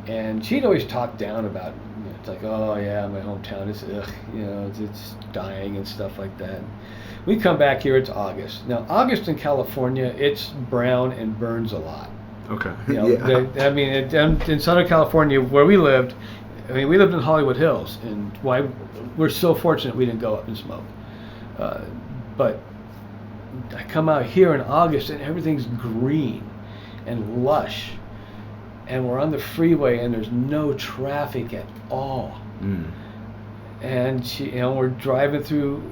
And she'd always talked down about, it's like, oh yeah, my hometown is, it's dying and stuff like that. We come back here, it's August. Now, August in California, it's brown and burns a lot. Okay. Yeah. In Southern California, where we lived, we lived in Hollywood Hills, and we're so fortunate we didn't go up and smoke. But I come out here in August, and everything's green and lush, and we're on the freeway, and there's no traffic at all. Mm. And we're driving through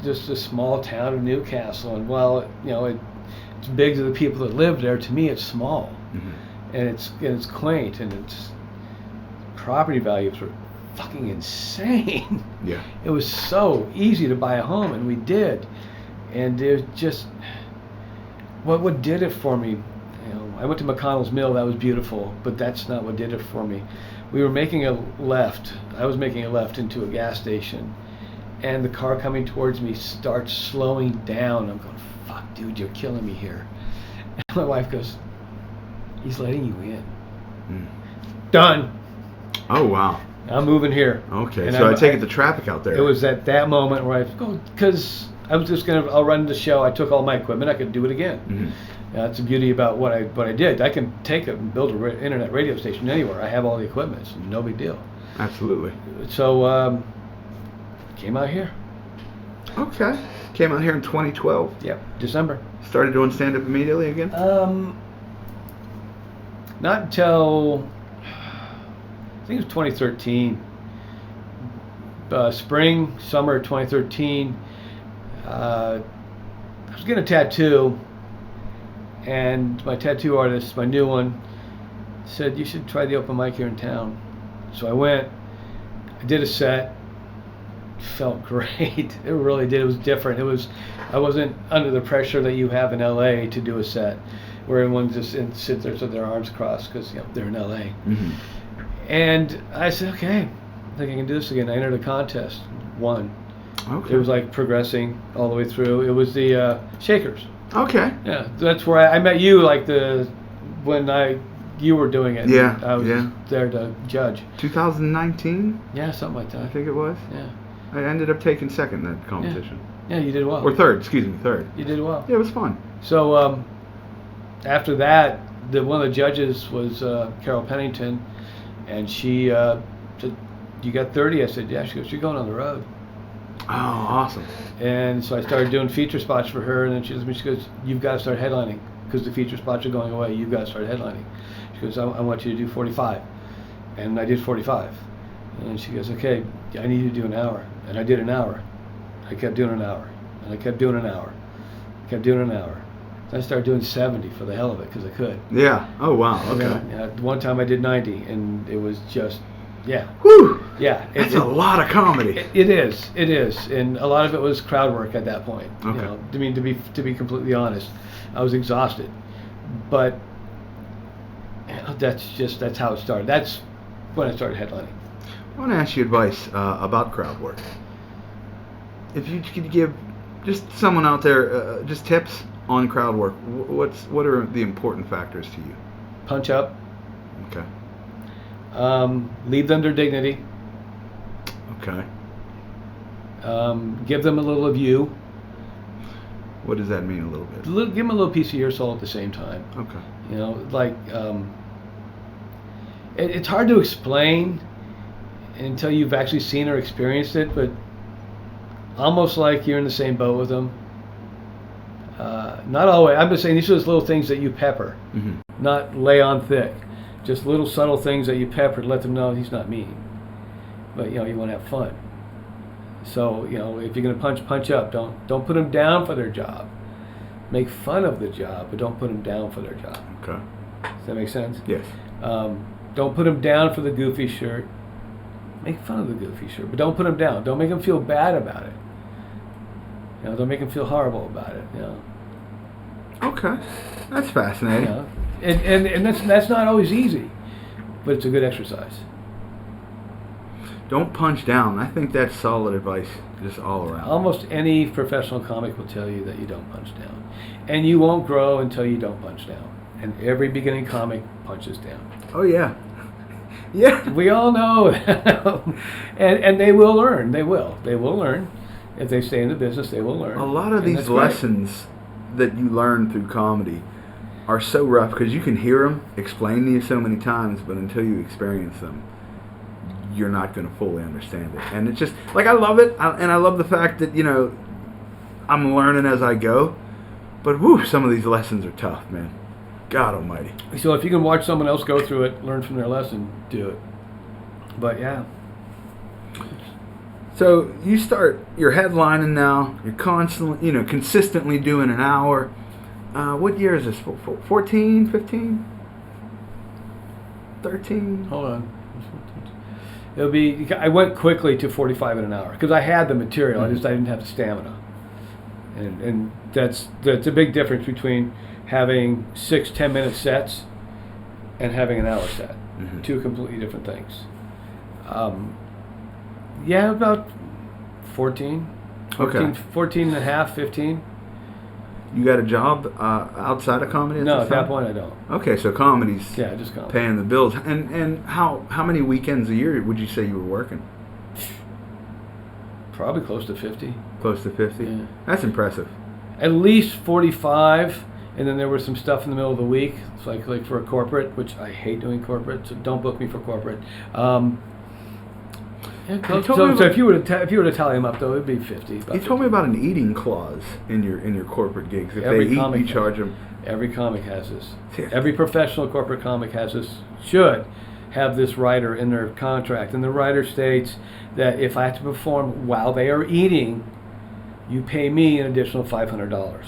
just a small town of Newcastle, and while it's big to the people that live there, to me it's small. Mm-hmm. And it's quaint, and it's property values were fucking insane. Yeah. It was so easy to buy a home, and we did. And it was just what did it for me. I went to McConnell's Mill, that was beautiful, but that's not what did it for me. We were making a left. I was making a left into a gas station, and the car coming towards me starts slowing down. I'm going, fuck, dude, you're killing me here. And my wife goes, he's letting you in. Mm. Done. Oh, wow. I'm moving here. Okay, and so I take it the traffic out there. It was at that moment where I go, because I was just I'll run the show. I took all my equipment. I could do it again. Mm-hmm. That's the beauty about what I did. I can take it and build an internet radio station anywhere. I have all the equipment. It's no big deal. Absolutely. So, came out here. Okay. Came out here in 2012. Yep, December. Started doing stand-up immediately again? Not until think it was 2013, summer 2013. I was getting a tattoo, and my tattoo artist, my new one, said, you should try the open mic here in town. So I went, I did a set, felt great. It really did. It was different. I wasn't under the pressure that you have in LA to do a set, where everyone just sits there with their arms crossed because they're in LA. Mm-hmm. And I said, okay, I think I can do this again. I entered a contest, won. Okay. It was like progressing all the way through. It was the Shakers. Okay. Yeah, that's where I met you. Like when you were doing it. Yeah. I was there to judge. 2019. Yeah, something like that. I think it was. Yeah. I ended up taking second in that competition. Yeah, you did well. Or third. Excuse me, third. You did well. Yeah, it was fun. So after that, one of the judges was Carol Pennington, and she said, "You got 30." I said, "Yeah." She goes, "You're going on the road." Oh, awesome. And so I started doing feature spots for her, and then she goes, "You've got to start headlining because the feature spots are going away. You've got to start headlining." She goes, I want you to do 45. And I did 45. And she goes, okay, I need you to do an hour. And I did an hour. I kept doing an hour. And I kept doing an hour. I kept doing an hour. Then I started doing 70 for the hell of it because I could. Yeah. Oh, wow. Okay. One time I did 90, and it was just, yeah. Whew. Yeah. That's a lot of comedy. It is. And a lot of it was crowd work at that point. Okay. I mean, to be completely honest, I was exhausted. But that's how it started. That's when I started headlining. I want to ask you advice about crowd work. If you could give just someone out there just tips on crowd work, what are the important factors to you? Punch up. Okay. Leave them their dignity. Okay. Give them a little of you. What does that mean a little bit? Give them a little piece of your soul at the same time. Okay. It's hard to explain until you've actually seen or experienced it, but almost like you're in the same boat with them. Not always. I'm just saying these are those little things that you pepper, not lay on thick. Just little subtle things that you pepper to let them know he's not mean. But you want to have fun. So if you're going to punch up. Don't put them down for their job. Make fun of the job, but don't put them down for their job. Okay. Does that make sense? Yes. Don't put them down for the goofy shirt. Make fun of the goofy shirt, but don't put them down. Don't make them feel bad about it. Don't make them feel horrible about it. Okay. That's fascinating. And that's not always easy, but it's a good exercise. Don't punch down. I think that's solid advice, just all around. Almost any professional comic will tell you that you don't punch down. And you won't grow until you don't punch down. And every beginning comic punches down. Oh, yeah. Yeah. We all know. and they will learn. They will learn. If they stay in the business, they will learn. A lot of these lessons that you learn through comedy are so rough because you can hear them explained to you so many times, but until you experience them, you're not going to fully understand it. And it's just, I love it, and I love the fact that, I'm learning as I go, but some of these lessons are tough, man. God almighty. So if you can watch someone else go through it, learn from their lesson, do it. But yeah. So you're headlining now, you're constantly, consistently doing an hour. What year is this? 14, 15? 13? Hold on. I went quickly to 45 in an hour because I had the material. I didn't have the stamina, and that's a big difference between having 6-10-minute sets and having an hour set. Two completely different things. About 14. 14 and a half, 15. You got a job outside of comedy? No, at that point I don't. Okay, so comedy's just comedy. Paying the bills. And how many weekends a year would you say you were working? Probably close to 50. Close to 50? Yeah. That's impressive. At least 45, and then there was some stuff in the middle of the week. It's like for a corporate, which I hate doing corporate, so don't book me for corporate. So if you were to tally them up, though, it'd be 50. You told me about an eating clause in your corporate gigs. If they eat, you charge them. Every comic has this. Every professional corporate comic has this. Should. have this rider in their contract, and the rider states that if I have to perform while they are eating, you pay me an additional $500.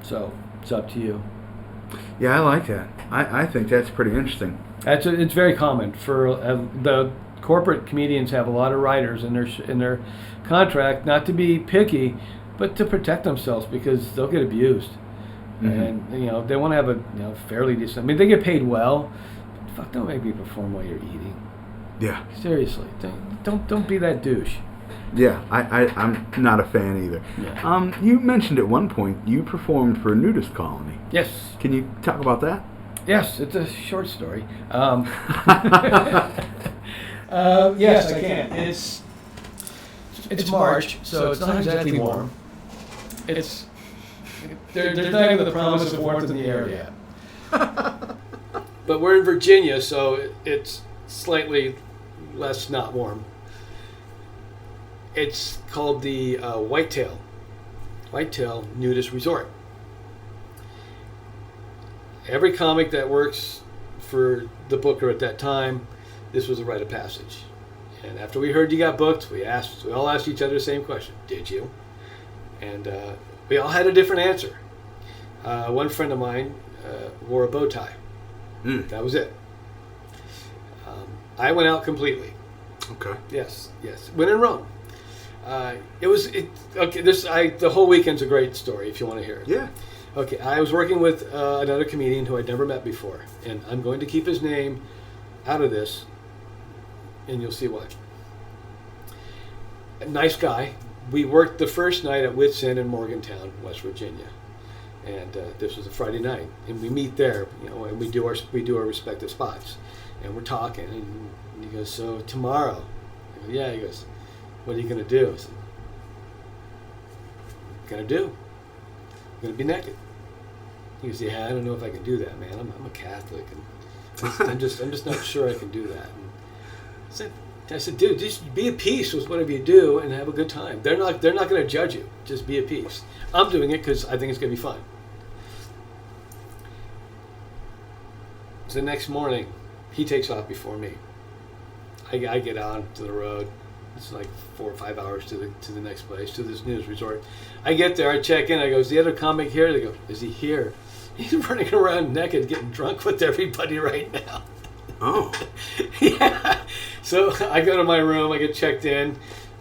So it's up to you. Yeah, I like that. I think that's pretty interesting. It's very common for the corporate comedians have a lot of riders in their contract, not to be picky, but to protect themselves because they'll get abused. And they want to have a fairly decent. I mean, they get paid well. But fuck, don't make me perform while you're eating. Yeah. Seriously, don't be that douche. Yeah, I'm not a fan either. Yeah. You mentioned at one point you performed for a nudist colony. Yes. Can you talk about that? Yes, it's a short story. Yes, I can. It's March, so it's not exactly warm. They're not even the promise of warmth in the air yet. But we're in Virginia, so it's slightly less not warm. It's called the Whitetail Nudist Resort. Every comic that works for the booker at that time, this was a rite of passage. And after we heard you got booked, we all asked each other the same question: did you? And we all had a different answer. One friend of mine wore a bow tie. That was it. I went out completely. Okay. Yes. When in Rome. The whole weekend's a great story if you want to hear it. Yeah. Okay, I was working with another comedian who I'd never met before, and I'm going to keep his name out of this, and you'll see why. A nice guy. We worked the first night at Wits End in Morgantown, West Virginia, and this was a Friday night, and we meet there, and we do our respective spots, and we're talking, and he goes, "So tomorrow?" I go, "Yeah." He goes, "What are you going to do?" I said, "I'm going to be naked." He goes, "Yeah, I don't know if I can do that, man. I'm a Catholic, and I'm just not sure I can do that." And I said, "Dude, just be at peace with whatever you do and have a good time. They're not going to judge you. Just be at peace. I'm doing it because I think it's going to be fun." So the next morning, he takes off before me. I get out to the road. It's like 4 or 5 hours to the next place, to this news resort. I get there, I check in, I go, "Is the other comic here?" They go, "Is he here?" He's running around naked, getting drunk with everybody right now. Oh. Yeah. So I go to my room, I get checked in,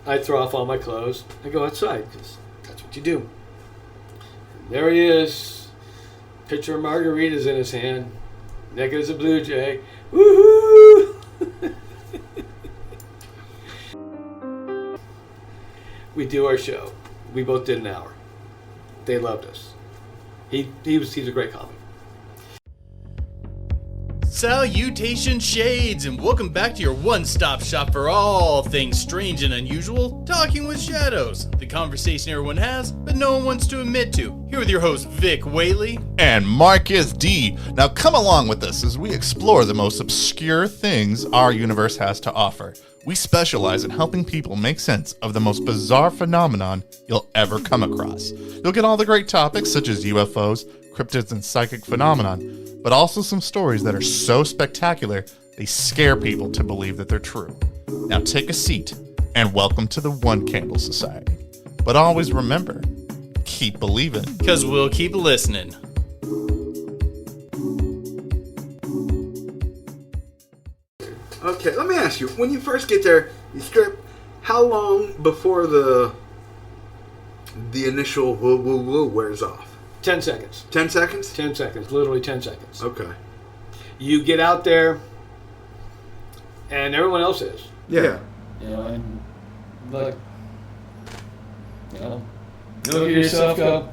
I throw off all my clothes, I go outside, because that's what you do. And there he is, pitcher of margaritas in his hand, naked as a blue jay. Woohoo! We do our show. We both did an hour. They loved us. He's a great comic. Salutation Shades, and welcome back to your one-stop shop for all things strange and unusual, Talking with Shadows, the conversation everyone has, but no one wants to admit to. Here with your host, Vic Whaley. And Marcus D. Now come along with us as we explore the most obscure things our universe has to offer. We specialize in helping people make sense of the most bizarre phenomenon you'll ever come across. You'll get all the great topics such as UFOs, cryptids, and psychic phenomenon, but also some stories that are so spectacular they scare people to believe that they're true. Now take a seat and welcome to the One Candle Society. But always remember, keep believing. 'Cause we'll keep listening. Okay, let me ask you. When you first get there, you strip. How long before the initial woo woo woo wears off? 10 seconds. 10 seconds? 10 seconds. Literally 10 seconds. Okay. You get out there, and everyone else is. Yeah. And like, you look at yourself, go,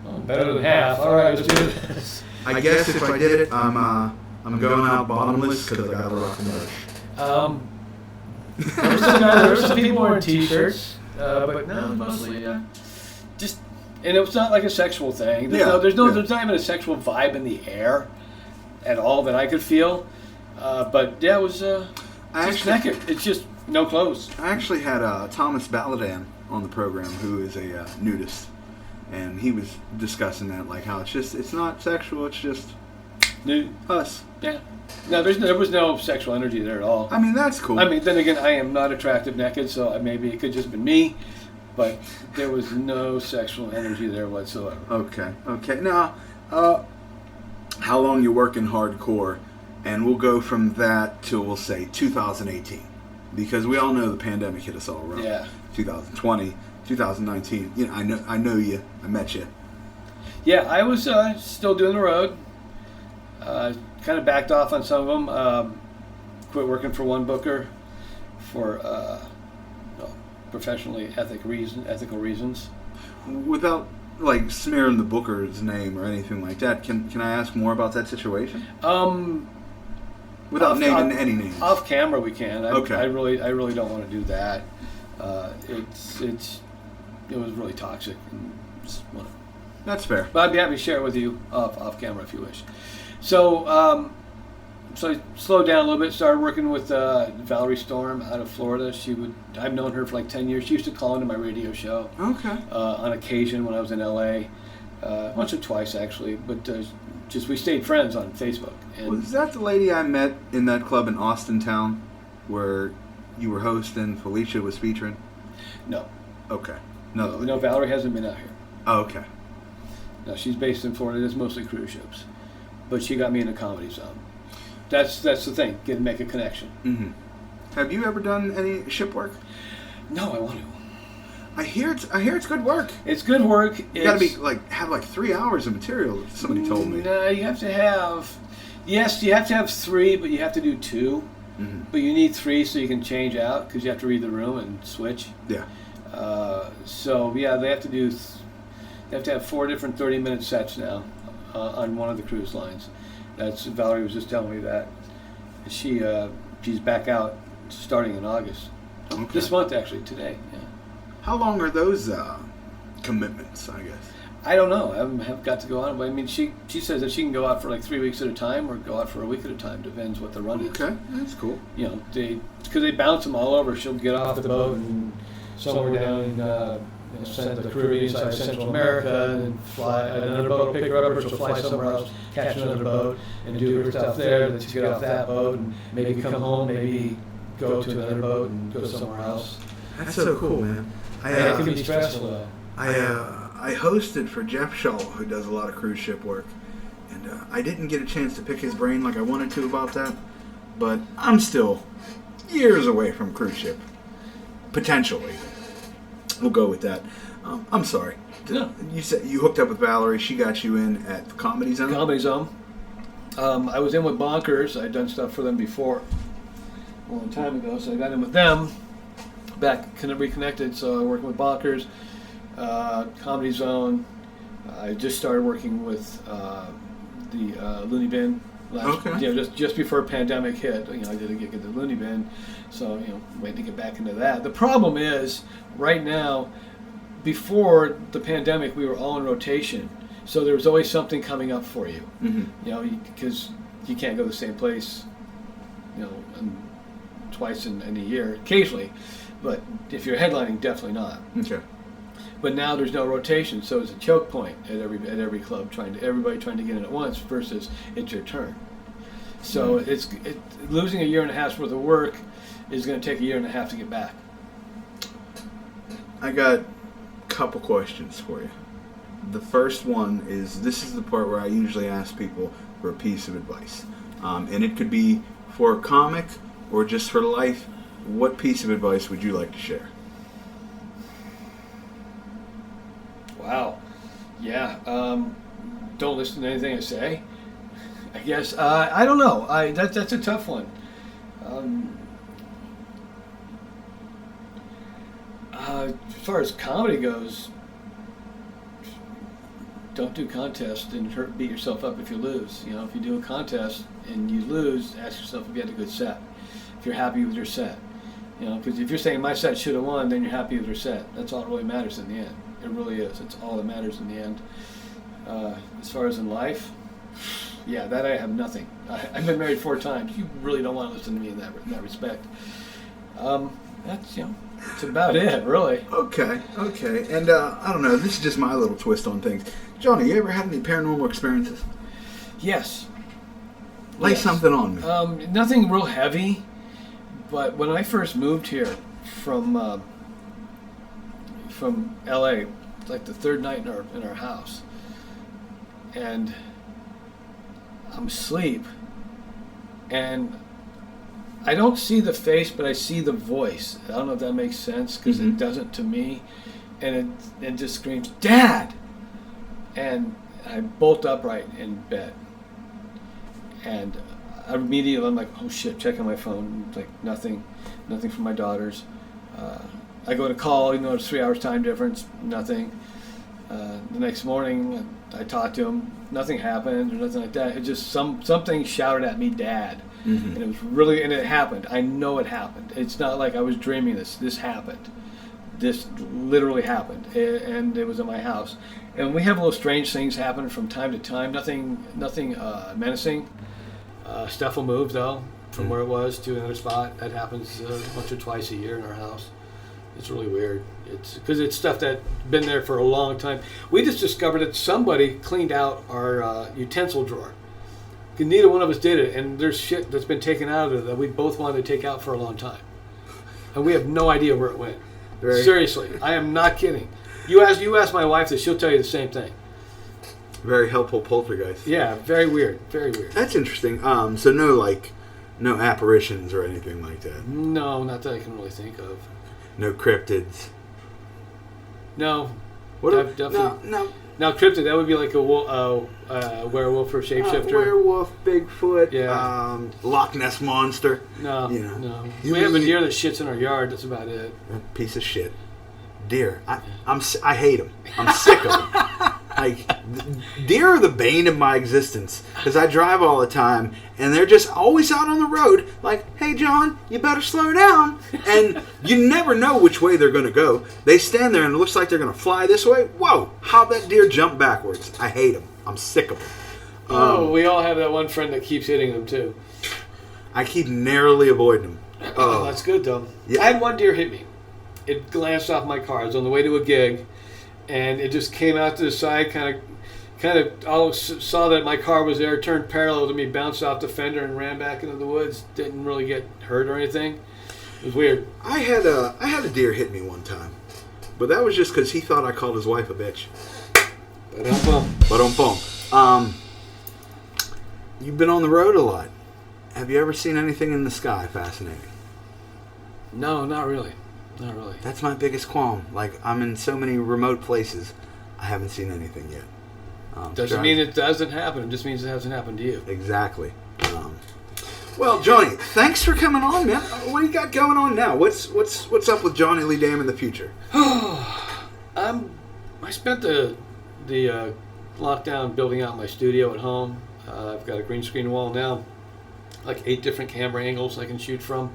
"Oh, better than half. All right, let's do this." I guess if I did it, I'm going out bottomless because I got a rock merch. There were some people wearing t-shirts, but no, mostly just, and it was not like a sexual thing. There's not even a sexual vibe in the air at all that I could feel. But yeah, it was just naked. It's just no clothes. I actually had Thomas Balladan on the program, who is a nudist, and he was discussing that, like how it's not sexual, it's just Nude. us. Yeah. No, there was no sexual energy there at all. I mean, that's cool. I mean, then again, I am not attractive naked, so maybe it could just been me, but there was no sexual energy there whatsoever. Okay. Now, how long you working hardcore? And we'll go from that till, we'll say, 2018. Because we all know the pandemic hit us all around. Yeah. 2020, 2019. You know, I know you. I met you. Yeah, I was still doing the road. Kind of backed off on some of them. Quit working for one booker for professionally ethical reasons. Without like smearing the booker's name or anything like that, can I ask more about that situation? Without naming any names. Off camera, we can. Okay. I really don't want to do that. It was really toxic. That's fair. But I'd be happy to share it with you off camera if you wish. So, so I slowed down a little bit. Started working with Valerie Storm out of Florida. I've known her for like 10 years. She used to call into my radio show. Okay. On occasion when I was in LA, once or twice actually. But just we stayed friends on Facebook. And Was that the lady I met in that club in Austin Town, where you were hosting? Felicia was featuring. No. Okay. No, Valerie hasn't been out here. Oh, okay. No, she's based in Florida. It's mostly cruise ships. But she got me in a comedy zone. That's the thing. Make a connection. Mm-hmm. Have you ever done any ship work? No, I want to. I hear it's good work. It's good work. You got to have 3 hours of material. Somebody told me. No, you have to have. Yes, you have to have 3, but you have to do 2. Mm-hmm. But you need 3 so you can change out because you have to read the room and switch. Yeah. So yeah, they have to do. They have to have 4 different 30-minute sets now on one of the cruise lines. Valerie was just telling me that she's back out starting in August. Okay. This month actually, today. Yeah. How long are those commitments? I guess. I don't know. I haven't got to go on, but I mean, she says that she can go out for like 3 weeks at a time or go out for a week at a time. Depends what the run is. Okay, that's cool. You know, because they bounce them all over. She'll get off the boat and somewhere down in the Caribbean side of Central America and fly another boat will pick her up, or she'll fly somewhere else, catch another boat and do her stuff there. Then she'll get off that boat and maybe come home, maybe go to another boat and go somewhere else. That's so cool, man. It can be stressful though. I hosted for Jeff Shaw, who does a lot of cruise ship work, and I didn't get a chance to pick his brain like I wanted to about that, but I'm still years away from cruise ship. Potentially. We'll go with that. I'm sorry. No. You said you hooked up with Valerie. She got you in at the Comedy Zone? Comedy Zone. I was in with Bonkers. I'd done stuff for them before a long time ago, so I got in with them. Reconnected, so I worked with Bonkers, Comedy Zone. I just started working with the Looney Bin last, just before pandemic hit. I did a gig at the Looney Bin, so waiting to get back into that. The problem is right now, before the pandemic, we were all in rotation, so there was always something coming up for you. Mm-hmm. Because you can't go to the same place, twice in a year. Occasionally. But if you're headlining, definitely not. Okay. But now there's no rotation, so it's a choke point at every club, everybody trying to get in at once versus it's your turn. So losing a year and a half's worth of work is going to take a year and a half to get back. I got a couple questions for you. The first one is, this is the part where I usually ask people for a piece of advice. And it could be for a comic or just for life. What piece of advice would you like to share? Wow. Yeah. Don't listen to anything I say. I guess. I don't know. That's a tough one. As far as comedy goes, don't do contests and beat yourself up if you lose. If you do a contest and you lose, ask yourself if you had a good set. If you're happy with your set. Because if you're saying my set should have won, then you're happy with your set. That's all that really matters in the end. It really is. It's all that matters in the end. As far as in life, yeah, that I have nothing. I've been married 4 times. You really don't want to listen to me in that respect. That's that's about it, really. Okay. And I don't know. This is just my little twist on things. Johnny, you ever had any paranormal experiences? Yes. Lay something on me. Nothing real heavy, but when I first moved here from LA, it's like the third night in our house, and I'm asleep, and I don't see the face, but I see the voice. I don't know if that makes sense, because it doesn't to me, and it just screams, "Dad!" And I bolt upright in bed, and immediately I'm like, oh shit, checking my phone, it's like nothing from my daughters. I go to call, even though it's 3 hours time difference, nothing. The next morning I talked to him, nothing happened or nothing like that. It just something shouted at me, "Dad." And it was really, and it happened. I know it happened. It's not like I was dreaming this happened. This literally happened, and it was in my house. And we have little strange things happen from time to time. Nothing menacing. Stuff will move though from where it was to another spot. That happens once or twice a year in our house. It's really weird. It's because it's stuff that's been there for a long time. We just discovered that somebody cleaned out our utensil drawer. Neither one of us did it, and there's shit that's been taken out of it that we both wanted to take out for a long time, and we have no idea where it went. Seriously, I am not kidding. You ask my wife this, she'll tell you the same thing. Very helpful poltergeist. Yeah, very weird. Very weird. That's interesting. So no apparitions or anything like that? No, not that I can really think of. No cryptids? No. Definitely. No. Now, cryptid, that would be like a werewolf or shapeshifter. Werewolf, Bigfoot, yeah. Loch Ness Monster. No. We have a deer that shits in our yard. That's about it. A piece of shit. Deer. I hate them. I'm sick of them. Like, deer are the bane of my existence because I drive all the time and they're just always out on the road like, "Hey John, you better slow down." And you never know which way they're going to go. They stand there and it looks like they're going to fly this way. Whoa, how'd that deer jump backwards? I hate them. I'm sick of them. We all have that one friend that keeps hitting them too. I keep narrowly avoiding them. Oh, that's good though. Yeah. I had one deer hit me. It glanced off my car. I was on the way to a gig. And it just came out to the side, kind of all saw that my car was there, turned parallel to me, bounced off the fender, and ran back into the woods. Didn't really get hurt or anything. It was weird. I had a deer hit me one time, but that was just because he thought I called his wife a bitch. Ba-dum-bum. You've been on the road a lot. Have you ever seen anything in the sky fascinating? No, not really. Not really. That's my biggest qualm. Like, I'm in so many remote places, I haven't seen anything yet. Doesn't mean it doesn't happen. It just means it hasn't happened to you. Exactly. Well, Johnny, thanks for coming on, man. What do you got going on now? What's up with Johnny Lee Dam in the future? I spent the lockdown building out my studio at home. I've got a green screen wall now, like 8 different camera angles I can shoot from.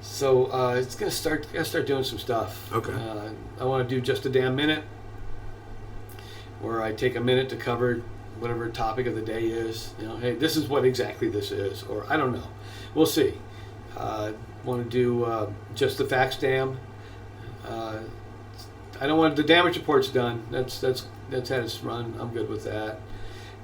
So it's gonna start doing some stuff. Okay. I want to do just a damn minute, where I take a minute to cover whatever topic of the day is. Hey, this is what exactly this is, or I don't know. We'll see. Want to do just the facts dam. I don't want the damage reports done. That's had its run. I'm good with that.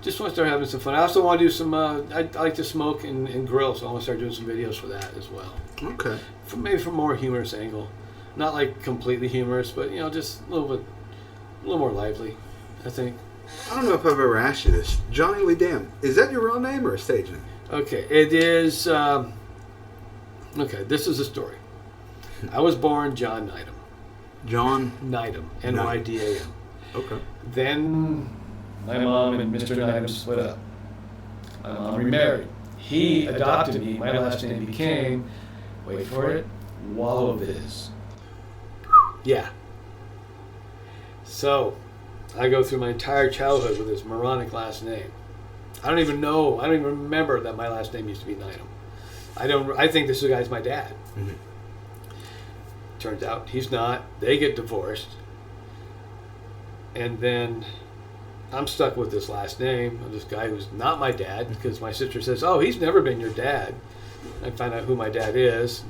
Just want to start having some fun. I also want to do some. I like to smoke and grill, so I want to start doing some videos for that as well. Okay. Maybe from a more humorous angle, not like completely humorous, but just a little more lively. I think. I don't know if I've ever asked you this. Johnny Lee Dam, is that your real name or a stage name? Okay, it is. Okay, this is a story. I was born John Nydam. John Nydam, Nydam. Okay. Then my mom and Mr. Nydam split up. My mom remarried. He adopted me. My last name became, wait for it, Walloviz. Yeah. So, I go through my entire childhood with this moronic last name. I don't even remember that my last name used to be Nydam. I think this guy's my dad. Mm-hmm. Turns out he's not. They get divorced. And then I'm stuck with this last name of this guy who's not my dad, because my sister says, "Oh, he's never been your dad." I find out who my dad is.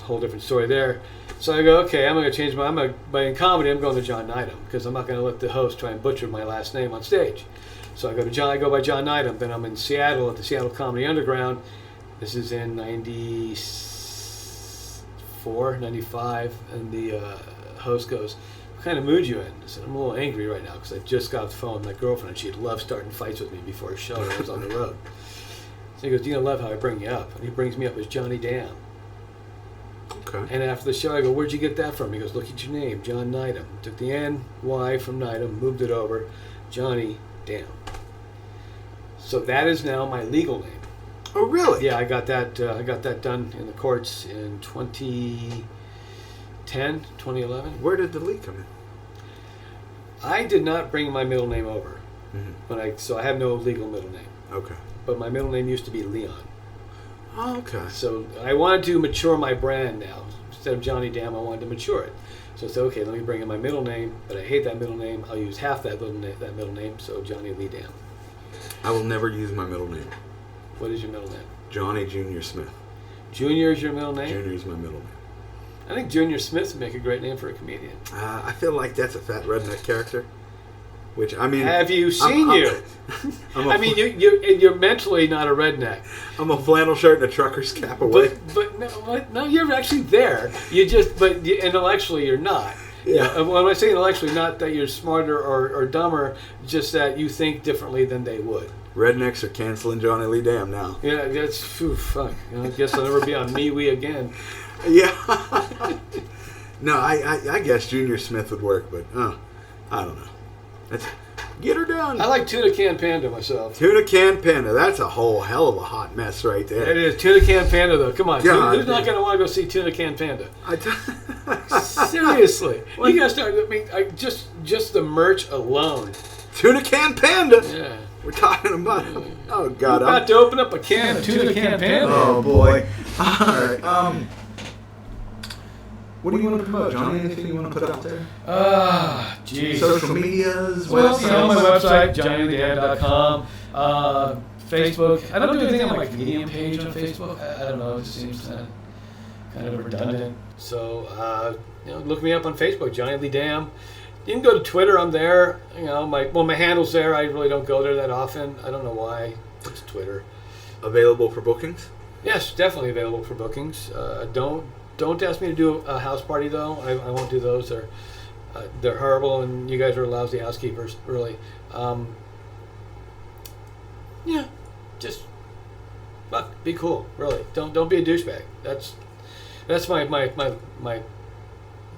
Whole different story there. So I go, okay, I'm going to change but in comedy, I'm going to John Nydam, because I'm not going to let the host try and butcher my last name on stage. So I go by John Neidham. Then I'm in Seattle at the Seattle Comedy Underground. This is in 94, 95, and the host goes, "What kind of mood you in?" I said, "I'm a little angry right now because I just got off the phone with my girlfriend and she'd love starting fights with me before a show. I was on the road." So he goes, "You're going to love how I bring you up." And he brings me up as Johnny Dam. Okay. And after the show, I go, "Where'd you get that from?" He goes, "Look at your name, John Neidham." Took the N-Y from Neidham, moved it over, Johnny Dam. So that is now my legal name. Oh, really? Yeah, I got that done in the courts in 2010, 2011. Where did the leak come in? I did not bring my middle name over. Mm-hmm. So I have no legal middle name. Okay. But my middle name used to be Leon. Oh, okay. So I wanted to mature my brand now. Instead of Johnny Dam, I wanted to mature it. So I said, okay, let me bring in my middle name, but I hate that middle name. I'll use half that middle name, so Johnny Lee Dam. I will never use my middle name. What is your middle name? Johnny Junior Smith. Junior is your middle name? Junior is my middle name. I think Junior Smith would make a great name for a comedian. I feel like that's a fat redneck character. Which, I mean... Have you seen you? I mean, you're mentally not a redneck. I'm a flannel shirt and a trucker's cap away. But no, you're actually there. But intellectually you're not. Yeah. When I say intellectually, not that you're smarter or dumber, just that you think differently than they would. Rednecks are canceling Johnny Lee Dam now. Yeah, that's fuck. I guess I'll never be on MeWe again. Yeah. No, I guess Junior Smith would work, but I don't know. Get her done. I like Tuna Can Panda myself. Tuna Can Panda. That's a whole hell of a hot mess right there. It is. Tuna Can Panda, though. Come on. God, who's not going to want to go see Tuna Can Panda? I Seriously. You got to start. I mean, just the merch alone. Tuna Can Panda. Yeah. We're talking about. Oh God. We're about to open up a can of Tuna Can Panda. Oh boy. All right. What do you want to promote, Johnny? Anything you want to put out there? Geez. Social medias, Well, websites? my website, johnnyleedam.com, Facebook. I don't do anything on my comedian page on Facebook. I don't know. It just seems kind of redundant. So, look me up on Facebook, Johnny Lee Dam. You can go to Twitter. I'm there. My handle's there. I really don't go there that often. I don't know why. It's Twitter. Available for bookings? Yes, definitely available for bookings. Don't ask me to do a house party, though. I won't do those. They're horrible, and you guys are lousy housekeepers, really. Just be cool, really. Don't be a douchebag. That's my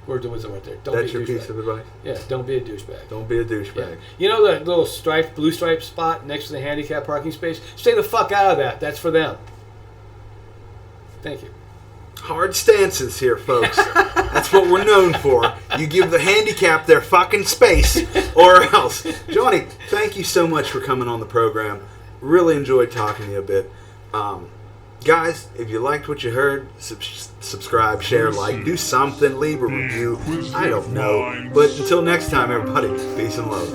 word to wisdom right there. That's your piece of advice? Yeah, don't be a douchebag. Don't be a douchebag. Yeah. You know that little blue stripe spot next to the handicap parking space? Stay the fuck out of that. That's for them. Thank you. Hard stances here, folks. That's what we're known for. You give the handicap their fucking space, or else. Johnny, thank you so much for coming on the program. Really enjoyed talking to you a bit. Guys, if you liked what you heard, subscribe, share, like, do something, leave a review. I don't know. But until next time, everybody, peace and love.